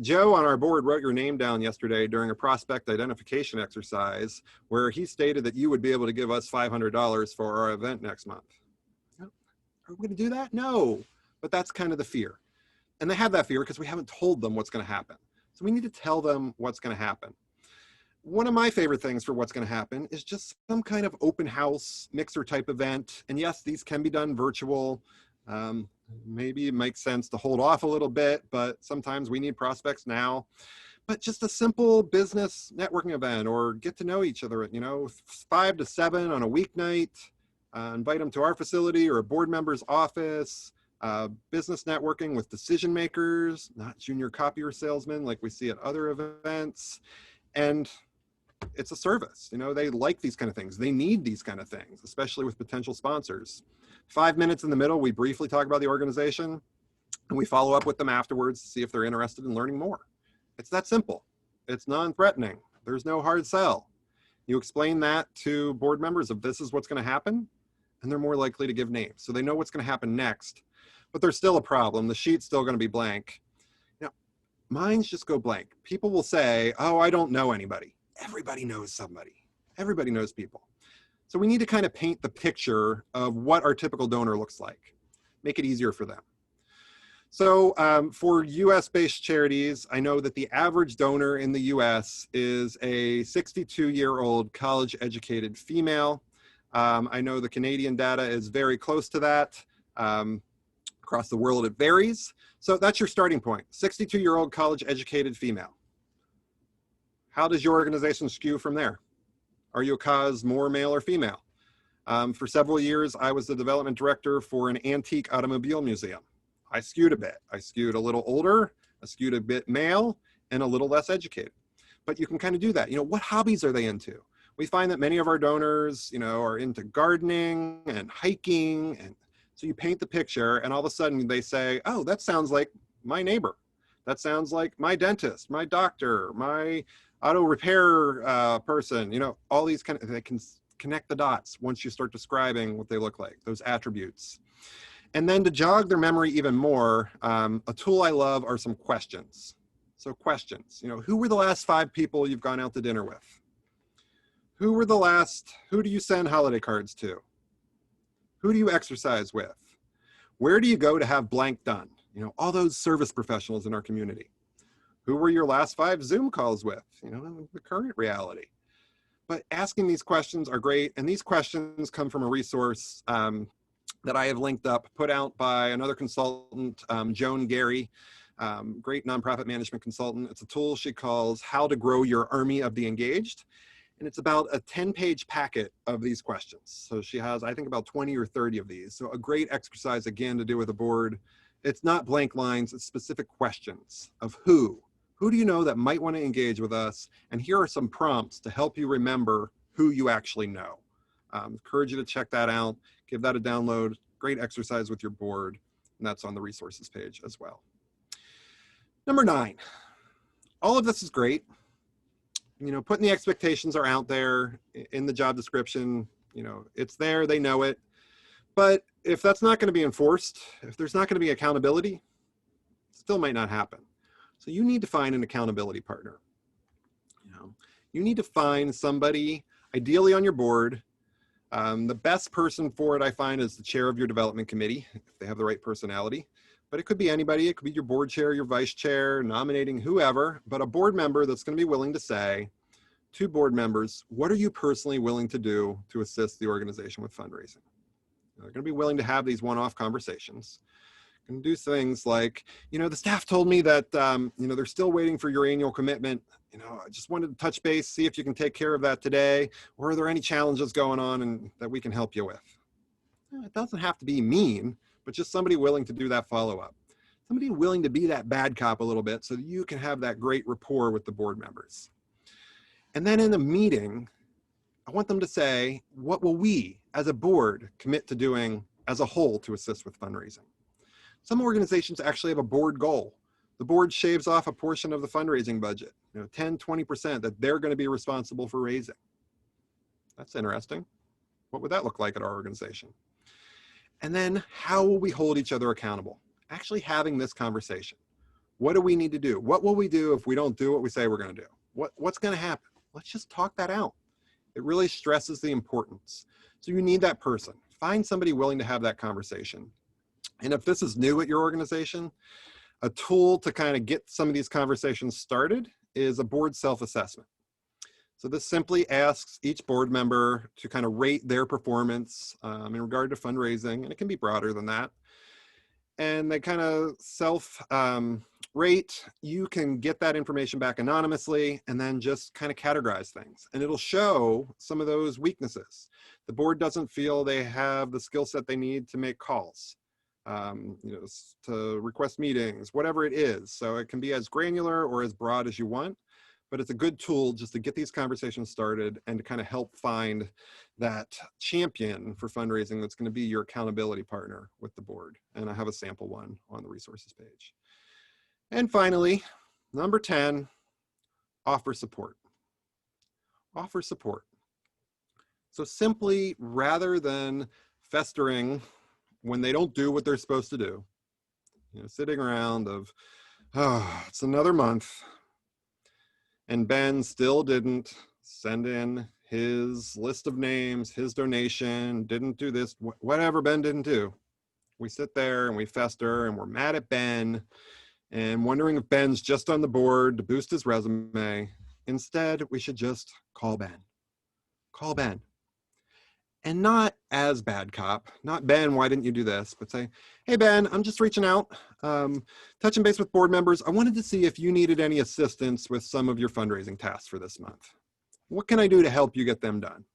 Joe on our board wrote your name down yesterday during a prospect identification exercise where he stated that you would be able to give us $500 for our event next month. Are we going to do that? No, but that's kind of the fear. And they have that fear because we haven't told them what's going to happen. So we need to tell them what's going to happen. One of my favorite things for what's going to happen is just some kind of open house mixer type event. And yes, these can be done virtual. Maybe it makes sense to hold off a little bit, but sometimes we need prospects now. But just a simple business networking event, or get to know each other, you know, 5 to 7 on a weeknight, invite them to our facility or a board member's office, business networking with decision makers, not junior copier salesmen like we see at other events. And it's a service. You know, they like these kind of things. They need these kind of things, especially with potential sponsors. 5 minutes in the middle, we briefly talk about the organization, and we follow up with them afterwards to see if they're interested in learning more. It's that simple. It's non-threatening. There's no hard sell. You explain that to board members of this is what's going to happen, and they're more likely to give names. So they know what's going to happen next, but there's still a problem. The sheet's still going to be blank. Now, minds just go blank. People will say, oh, I don't know anybody. Everybody knows somebody. Everybody knows people. So we need to kind of paint the picture of what our typical donor looks like, make it easier for them. So for US-based charities, I know that the average donor in the US is a 62-year-old college-educated female. I know the Canadian data is very close to that. Across the world, it varies. So that's your starting point, 62-year-old college-educated female. How does your organization skew from there? Are you a cause more male or female? For several years, I was the development director for an antique automobile museum. I skewed a bit. I skewed a little older, I skewed a bit male, and a little less educated. But you can kind of do that. You know, what hobbies are they into? We find that many of our donors, you know, are into gardening and hiking. And so you paint the picture, and all of a sudden they say, oh, that sounds like my neighbor. That sounds like my dentist, my doctor, my auto repair person, you know, all these kind of, they can connect the dots once you start describing what they look like, those attributes. And then to jog their memory even more, a tool I love are some questions. So questions, you know, who were the last 5 people you've gone out to dinner with? Who do you send holiday cards to? Who do you exercise with? Where do you go to have blank done? You know, all those service professionals in our community. Who were your last 5 Zoom calls with? You know, in the current reality. But asking these questions are great. And these questions come from a resource that I have linked up, put out by another consultant, Joan Gary, great nonprofit management consultant. It's a tool she calls How to Grow Your Army of the Engaged. And it's about a 10-page packet of these questions. So she has, I think, about 20 or 30 of these. So a great exercise, again, to do with a board. It's not blank lines, it's specific questions of who. Who do you know that might want to engage with us? And here are some prompts to help you remember who you actually know. Encourage you to check that out. Give that a download. Great exercise with your board. And that's on the resources page as well. Number 9, all of this is great. You know, putting the expectations are out there in the job description. You know, it's there, they know it. But if that's not going to be enforced, if there's not going to be accountability, it still might not happen. So you need to find an accountability partner. You know, you need to find somebody, ideally on your board. The best person for it, I find, is the chair of your development committee, if they have the right personality. But it could be anybody. It could be your board chair, your vice chair, nominating whoever, but a board member that's going to be willing to say to board members, what are you personally willing to do to assist the organization with fundraising? They're going to be willing to have these one-off conversations. You can do things like, the staff told me that, they're still waiting for your annual commitment. I just wanted to touch base, see if you can take care of that today, or are there any challenges going on and that we can help you with? It doesn't have to be mean, but just somebody willing to do that follow-up. Somebody willing to be that bad cop a little bit so that you can have that great rapport with the board members. And then in the meeting, I want them to say, what will we as a board commit to doing as a whole to assist with fundraising? Some organizations actually have a board goal. The board shaves off a portion of the fundraising budget, 10, 20% that they're going to be responsible for raising. That's interesting. What would that look like at our organization? And then how will we hold each other accountable? Actually having this conversation. What do we need to do? What will we do if we don't do what we say we're going to do? What's going to happen? Let's just talk that out. It really stresses the importance. So you need that person. Find somebody willing to have that conversation. And if this is new at your organization, a tool to kind of get some of these conversations started is a board self-assessment. So this simply asks each board member to kind of rate their performance in regard to fundraising, and it can be broader than that. And they kind of self-rate. You can get that information back anonymously and then just kind of categorize things. And it'll show some of those weaknesses. The board doesn't feel they have the skill set they need to make calls, to request meetings, whatever it is. So it can be as granular or as broad as you want. But it's a good tool just to get these conversations started and to kind of help find that champion for fundraising that's going to be your accountability partner with the board. And I have a sample one on the resources page. And finally, number 10, offer support. Offer support. So simply, rather than festering when they don't do what they're supposed to do, sitting around of, oh, it's another month, and Ben still didn't send in his list of names, his donation, didn't do this, whatever Ben didn't do. We sit there and we fester and we're mad at Ben and wondering if Ben's just on the board to boost his resume. Instead, we should just call Ben. Call Ben. And not as bad cop, not Ben, why didn't you do this? But say, hey Ben, I'm just reaching out, touching base with board members. I wanted to see if you needed any assistance with some of your fundraising tasks for this month. What can I do to help you get them done?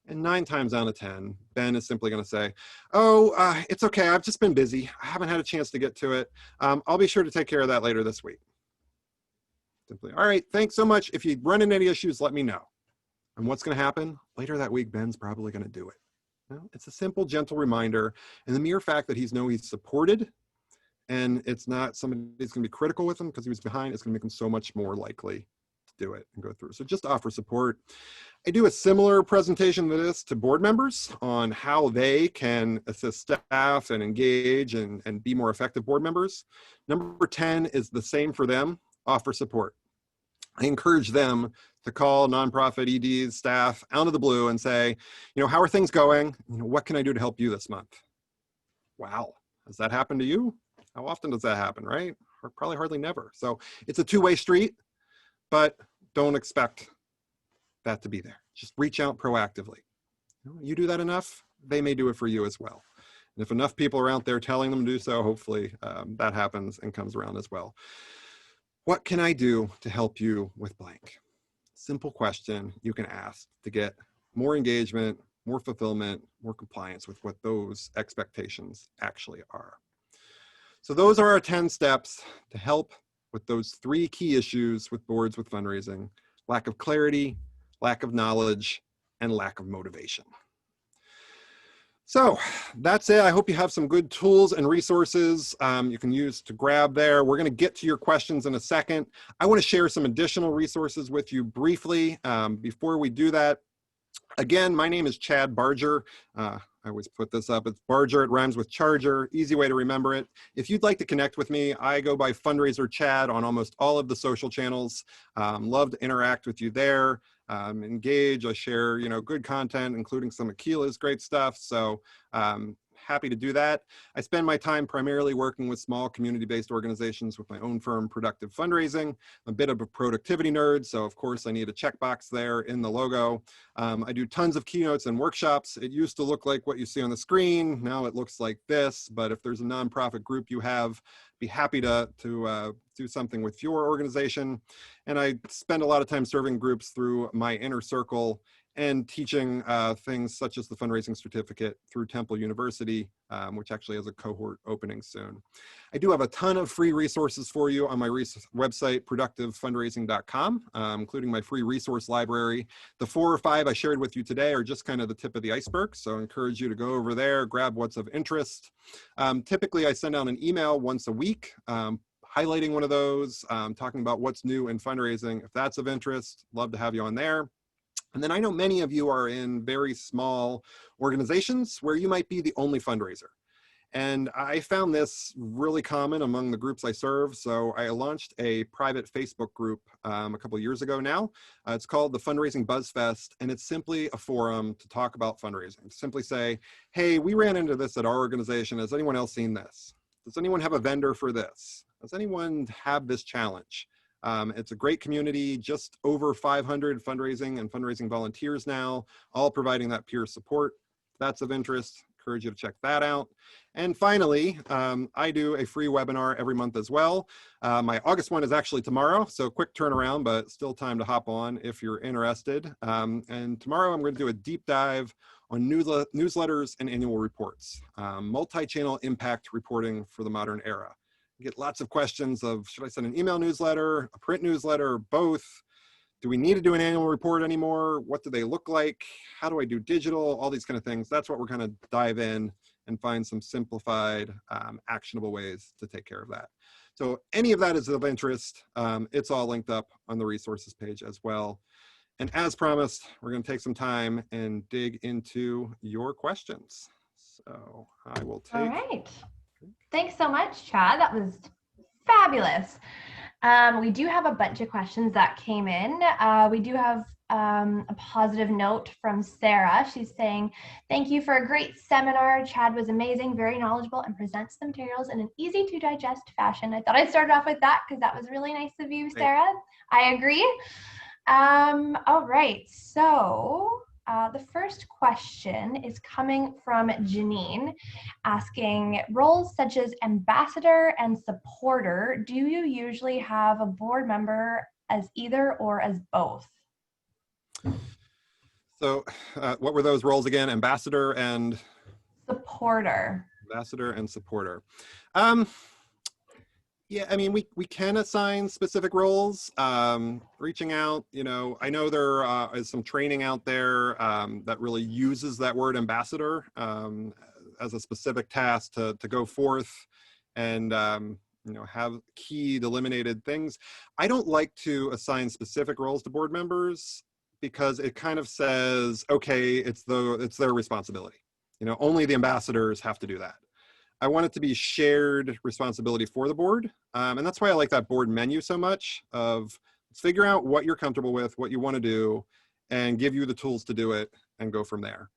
And 9 times out of 10, Ben is simply going to say, oh, it's okay, I've just been busy. I haven't had a chance to get to it. I'll be sure to take care of that later this week. Simply, all right, thanks so much. If you run into any issues, let me know. And what's going to happen? Later that week, Ben's probably going to do it. It's a simple, gentle reminder. And the mere fact that he's supported and it's not somebody who's going to be critical with him because he was behind, it's going to make him so much more likely to do it and go through. So just offer support. I do a similar presentation to this to board members on how they can assist staff and engage and be more effective board members. Number 10 is the same for them, offer support. I encourage them to call nonprofit EDs, staff out of the blue and say, how are things going? What can I do to help you this month? Wow, has that happened to you? How often does that happen, right? Or probably hardly never. So it's a two-way street, but don't expect that to be there. Just reach out proactively. You do that enough, they may do it for you as well. And if enough people are out there telling them to do so, hopefully that happens and comes around as well. What can I do to help you with blank? Simple question you can ask to get more engagement, more fulfillment, more compliance with what those expectations actually are. So those are our 10 steps to help with those 3 key issues with boards with fundraising: lack of clarity, lack of knowledge, and lack of motivation. So that's it. I hope you have some good tools and resources you can use to grab there. We're going to get to your questions in a second. I want to share some additional resources with you briefly. Before we do that, again, my name is Chad Barger. I always put this up. It's Barger. It rhymes with charger. Easy way to remember it. If you'd like to connect with me, I go by Fundraiser Chad on almost all of the social channels. Love to interact with you there. Engage. I share, good content, including some of Keela's great stuff. So happy to do that. I spend my time primarily working with small community-based organizations with my own firm, Productive Fundraising. I'm a bit of a productivity nerd, so of course I need a checkbox there in the logo. I do tons of keynotes and workshops. It used to look like what you see on the screen. Now it looks like this, but if there's a nonprofit group you have, be happy to do something with your organization. And I spend a lot of time serving groups through my inner circle and teaching things such as the fundraising certificate through Temple University, which actually has a cohort opening soon. I do have a ton of free resources for you on my website, productivefundraising.com, including my free resource library. The 4 or 5 I shared with you today are just kind of the tip of the iceberg, so I encourage you to go over there, grab what's of interest. Typically, I send out an email once a week, highlighting one of those, talking about what's new in fundraising. If that's of interest, love to have you on there. And then I know many of you are in very small organizations where you might be the only fundraiser. And I found this really common among the groups I serve. So I launched a private Facebook group a couple of years ago now. It's called the Fundraising Buzzfest, and it's simply a forum to talk about fundraising. Simply say, hey, we ran into this at our organization. Has anyone else seen this? Does anyone have a vendor for this? Does anyone have this challenge? It's a great community, just over 500 fundraising and fundraising volunteers now, all providing that peer support. If that's of interest, encourage you to check that out. And finally, I do a free webinar every month as well. My August one is actually tomorrow, so quick turnaround, but still time to hop on if you're interested. And tomorrow I'm going to do a deep dive on newsletters and annual reports, multi-channel impact reporting for the modern era. I get lots of questions of, should I send an email newsletter, a print newsletter, both? Do we need to do an annual report anymore? What do they look like? How do I do digital? All these kind of things. That's what we're going to dive in and find some simplified, actionable ways to take care of that. So any of that is of interest. It's all linked up on the resources page as well. And as promised, we're going to take some time and dig into your questions. So I will take... All right. Thanks so much, Chad. That was fabulous. We do have a bunch of questions that came in. We do have a positive note from Sarah. She's saying, thank you for a great seminar. Chad was amazing, very knowledgeable, and presents the materials in an easy to digest fashion. I thought I'd start off with that because that was really nice of you, Sarah. I agree. All right, so the first question is coming from Janine, asking, roles such as ambassador and supporter, do you usually have a board member as either or as both? So what were those roles again? Ambassador and? Supporter. Ambassador and supporter. Yeah, I mean, we can assign specific roles, reaching out, you know, I know there is some training out there that really uses that word ambassador as a specific task to go forth and, you know, have key delimited things. I don't like to assign specific roles to board members because it kind of says, okay, it's their responsibility. You know, only the ambassadors have to do that. I want it to be shared responsibility for the board. And that's why I like that board menu so much of let's figure out what you're comfortable with, what you want to do, and give you the tools to do it and go from there.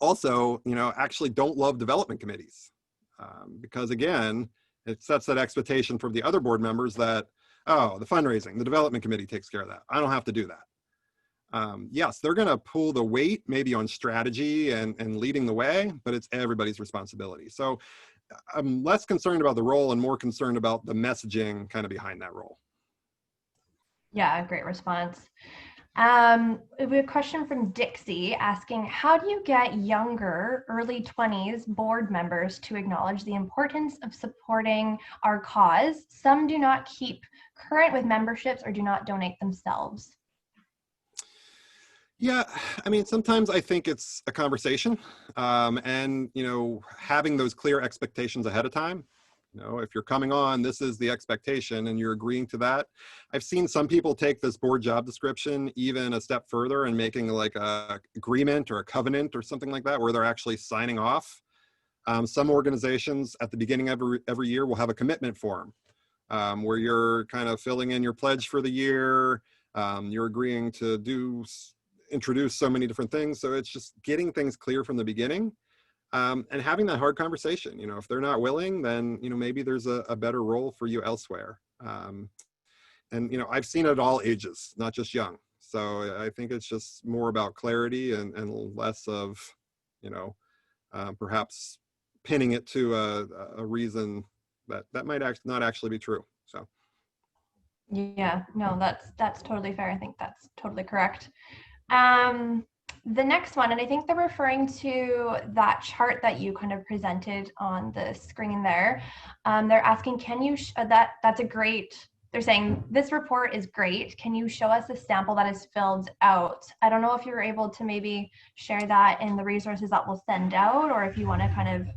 Also, you know, actually don't love development committees because again, it sets that expectation from the other board members that, oh, the fundraising, the development committee takes care of that. I don't have to do that. Yes, they're going to pull the weight maybe on strategy and leading the way, but it's everybody's responsibility. So I'm less concerned about the role and more concerned about the messaging kind of behind that role. Yeah, great response. We have a question from Dixie asking, how do you get younger, early 20s board members to acknowledge the importance of supporting our cause? Some do not keep current with memberships or do not donate themselves. Yeah, I mean, sometimes I think it's a conversation and, you know, having those clear expectations ahead of time. You know, if you're coming on, this is the expectation and you're agreeing to that. I've seen some people take this board job description even a step further and making like a agreement or a covenant or something like that, where they're actually signing off. Some organizations at the beginning of every year will have a commitment form where you're kind of filling in your pledge for the year. You're agreeing to introduce so many different things. So it's just getting things clear from the beginning. and having that hard conversation. You know, if they're not willing, then, you know, maybe there's a better role for you elsewhere. And, you know, I've seen it at all ages, not just young. So I think it's just more about clarity and less of, you know, perhaps pinning it to a reason that might not actually be true. So. Yeah, no, that's totally fair. I think that's totally correct. The next one, and I think they're referring to that chart that you kind of presented on the screen there. They're asking, can you, that's a great, they're saying, this report is great. Can you show us a sample that is filled out? I don't know if you're able to maybe share that in the resources that we'll send out, or if you want to kind of.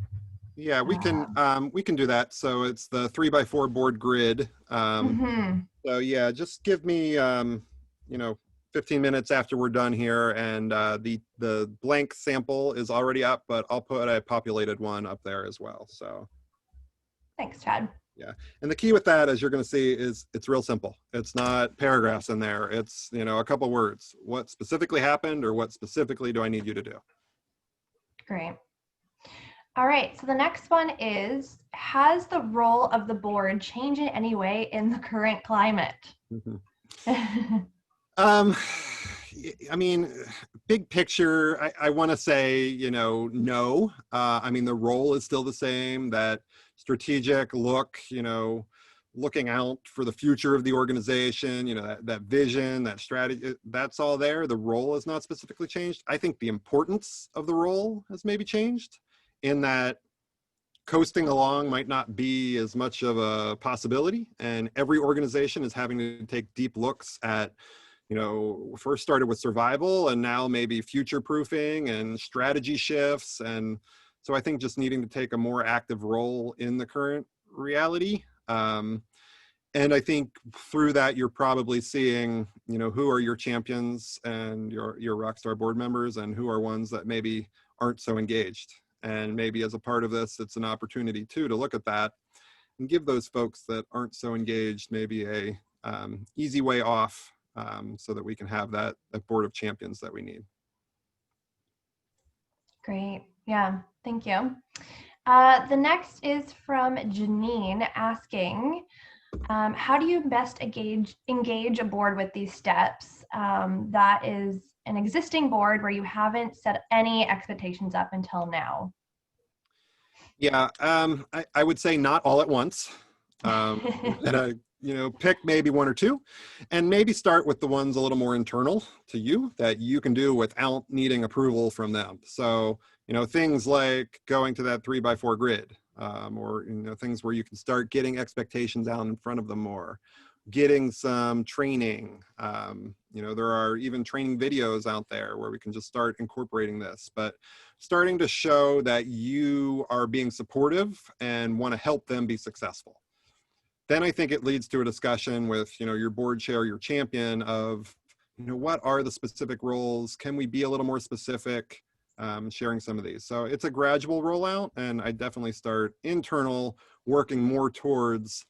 Yeah, we can do that. So it's the 3x4 board grid. So yeah, just give me, you know, 15 minutes after we're done here, and the blank sample is already up, but I'll put a populated one up there as well. So Thanks, Chad. yeah, and the key with that, as you're going to see, is it's real simple. It's not paragraphs in there. It's, you know, a couple words. What specifically happened, or what specifically do I need you to do? Great. All right, so the next one is, has the role of the board changed in any way in the current climate? I mean, big picture, I want to say, you know, no. I mean, the role is still the same, that strategic look, you know, looking out for the future of the organization, you know, that vision, that strategy, that's all there. The role has not specifically changed. I think the importance of the role has maybe changed, in that coasting along might not be as much of a possibility. And every organization is having to take deep looks at, you know, first started with survival, and now maybe future proofing and strategy shifts. And so I think just needing to take a more active role in the current reality. And I think through that, you're probably seeing, you know, who are your champions and your rockstar board members, and who are ones that maybe aren't so engaged. And maybe as a part of this, it's an opportunity too to look at that and give those folks that aren't so engaged maybe a easy way off, so that we can have that board of champions that we need. Great. Yeah, thank you. The next is from Janine asking, how do you best engage a board with these steps? That is an existing board where you haven't set any expectations up until now. Yeah, I would say not all at once. And you know, pick maybe one or two, and maybe start with the ones a little more internal to you that you can do without needing approval from them. So, you know, things like going to that 3x4 grid, or, you know, things where you can start getting expectations out in front of them more, getting some training. You know, there are even training videos out there where we can just start incorporating this, but starting to show that you are being supportive and want to help them be successful. Then I think it leads to a discussion with, you know, your board chair, your champion, of, you know, what are the specific roles? Can we be a little more specific? Sharing some of these. So it's a gradual rollout, and I definitely start internal, working more towards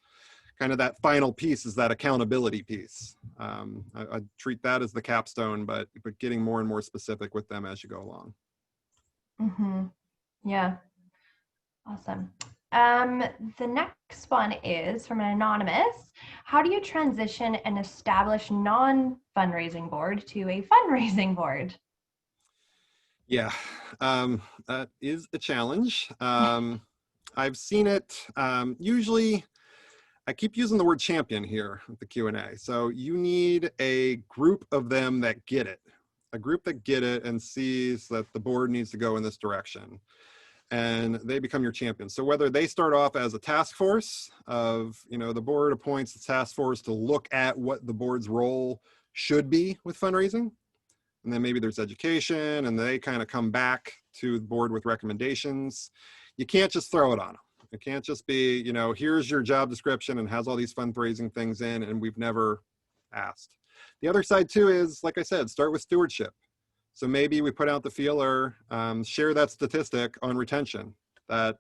kind of that final piece, is that accountability piece. I treat that as the capstone, but getting more and more specific with them as you go along. Yeah, awesome. The next one is from an anonymous. How do you transition an established non-fundraising board to a fundraising board? Yeah, that is a challenge. I've seen it, usually, I keep using the word champion here with the Q&A. So you need a group of them that get it, a group that get it and sees that the board needs to go in this direction, and they become your champion. So whether they start off as a task force of, you know, the board appoints the task force to look at what the board's role should be with fundraising, and then maybe there's education, and they kind of come back to the board with recommendations. You can't just throw it on them. It can't just be, you know, here's your job description and has all these fundraising things in, and we've never asked. The other side too is, like I said, start with stewardship. So maybe we put out the feeler, share that statistic on retention, that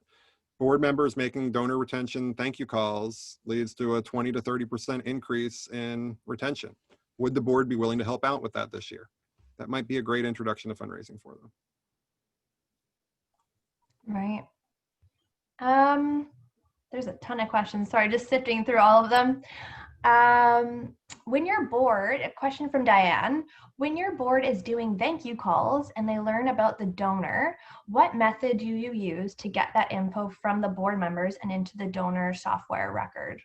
board members making donor retention thank you calls leads to a 20 to 30% increase in retention. Would the board be willing to help out with that this year? That might be a great introduction to fundraising for them. Right. There's a ton of questions. Sorry, just sifting through all of them. When your board, a question from Diane, when your board is doing thank you calls and they learn about the donor, what method do you use to get that info from the board members and into the donor software record?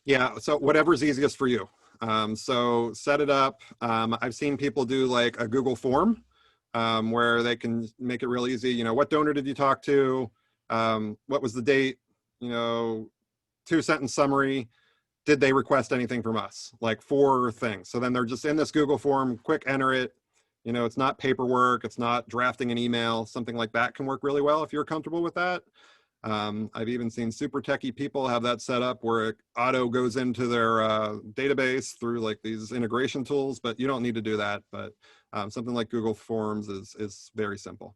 Yeah, so whatever's easiest for you. So set it up. I've seen people do like a Google form where they can make it real easy. You know, what donor did you talk to? What was the date? You know, 2-sentence summary. Did they request anything from us? Like 4 things. So then they're just in this Google form, quick enter it. You know, it's not paperwork. It's not drafting an email. Something like that can work really well if you're comfortable with that. I've even seen super techie people have that set up where it auto goes into their database through like these integration tools, but you don't need to do that. But something like Google Forms is very simple.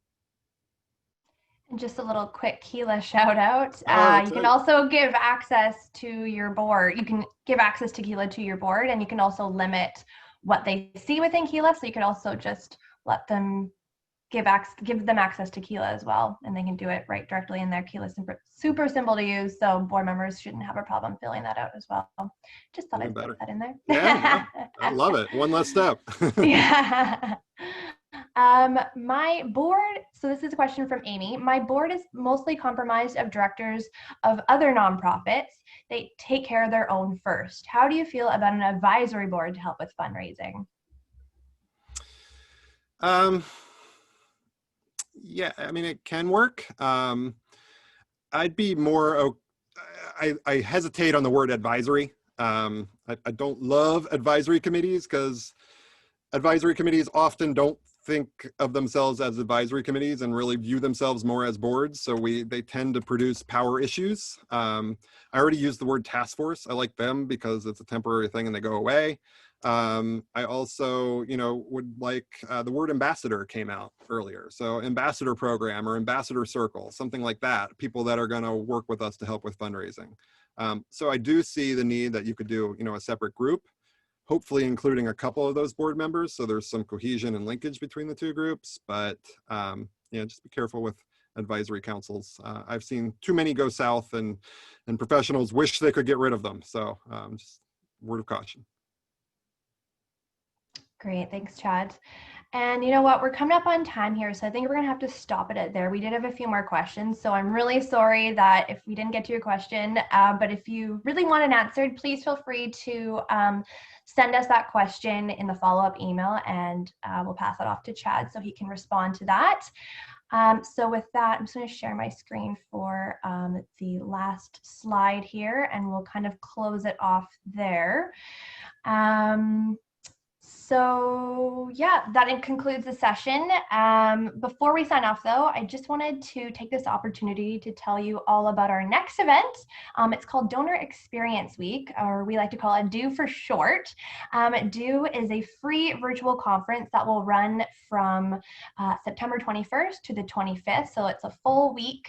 And just a little quick Keela shout out. Oh, You can right. also give access to your board. You can give access to Keela to your board, and you can also limit what they see within Keela. So you could also just let them give them access to Keela as well, and they can do it right directly in their Keela. Super simple to use, so board members shouldn't have a problem filling that out as well. Just thought Even I'd better. put that in there. Yeah, no, I love it. One less step. Yeah. My board, so this is a question from Amy. My board is mostly comprised of directors of other nonprofits. They take care of their own first. How do you feel about an advisory board to help with fundraising? Yeah, I mean, it can work. I'd be more, I hesitate on the word advisory. I don't love advisory committees because advisory committees often don't think of themselves as advisory committees and really view themselves more as boards. So they tend to produce power issues. I already used the word task force. I like them because it's a temporary thing and they go away. I also, you know, would like the word ambassador came out earlier. So ambassador program or ambassador circle, something like that, people that are going to work with us to help with fundraising. So I do see the need that you could do, you know, a separate group, hopefully including a couple of those board members. So there's some cohesion and linkage between the 2 groups, but yeah, just be careful with advisory councils. I've seen too many go south and professionals wish they could get rid of them. So just word of caution. Great, thanks, Chad. And you know what, we're coming up on time here, so I think we're gonna have to stop it at there. We did have a few more questions, so I'm really sorry that if we didn't get to your question, but if you really want it answered, please feel free to send us that question in the follow-up email, and we'll pass that off to Chad so he can respond to that. So with that, I'm just going to share my screen for the last slide here, and we'll kind of close it off there. So yeah, that concludes the session. Before we sign off though, I just wanted to take this opportunity to tell you all about our next event. It's called Donor Experience Week, or we like to call it DO for short. DO is a free virtual conference that will run from September 21st to the 25th. So it's a full week,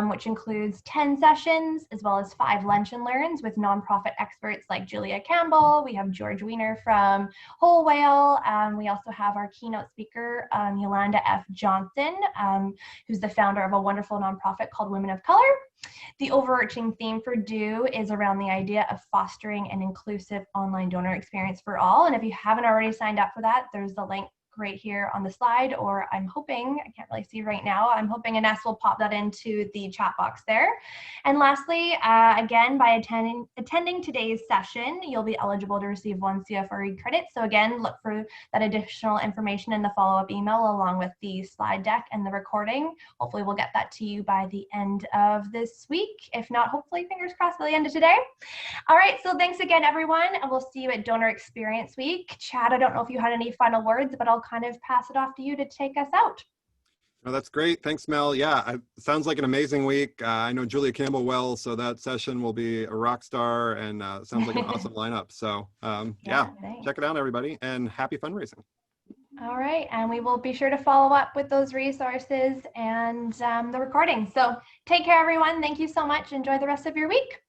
which includes 10 sessions, as well as 5 lunch and learns with nonprofit experts like Julia Campbell. We have George Weiner from Whole Whale. We also have our keynote speaker, Yolanda F. Johnson, who's the founder of a wonderful nonprofit called Women of Color. The overarching theme for DO is around the idea of fostering an inclusive online donor experience for all. And if you haven't already signed up for that, there's the link right here on the slide, or I'm hoping, I can't really see right now, I'm hoping Ines will pop that into the chat box there. And lastly, again, by attending today's session, you'll be eligible to receive 1 CFRE credit. So again, look for that additional information in the follow-up email along with the slide deck and the recording. Hopefully we'll get that to you by the end of this week. If not, hopefully, fingers crossed, by the end of today. All right, so thanks again, everyone, and we'll see you at Donor Experience Week. Chad, I don't know if you had any final words, but I'll kind of pass it off to you to take us out. Oh, that's great. Thanks, Mel. Yeah, it sounds like an amazing week. I know Julia Campbell well, so that session will be a rock star, and sounds like an awesome lineup. So yeah, check it out, everybody, and happy fundraising. All right, and we will be sure to follow up with those resources and the recording. So take care, everyone. Thank you so much. Enjoy the rest of your week.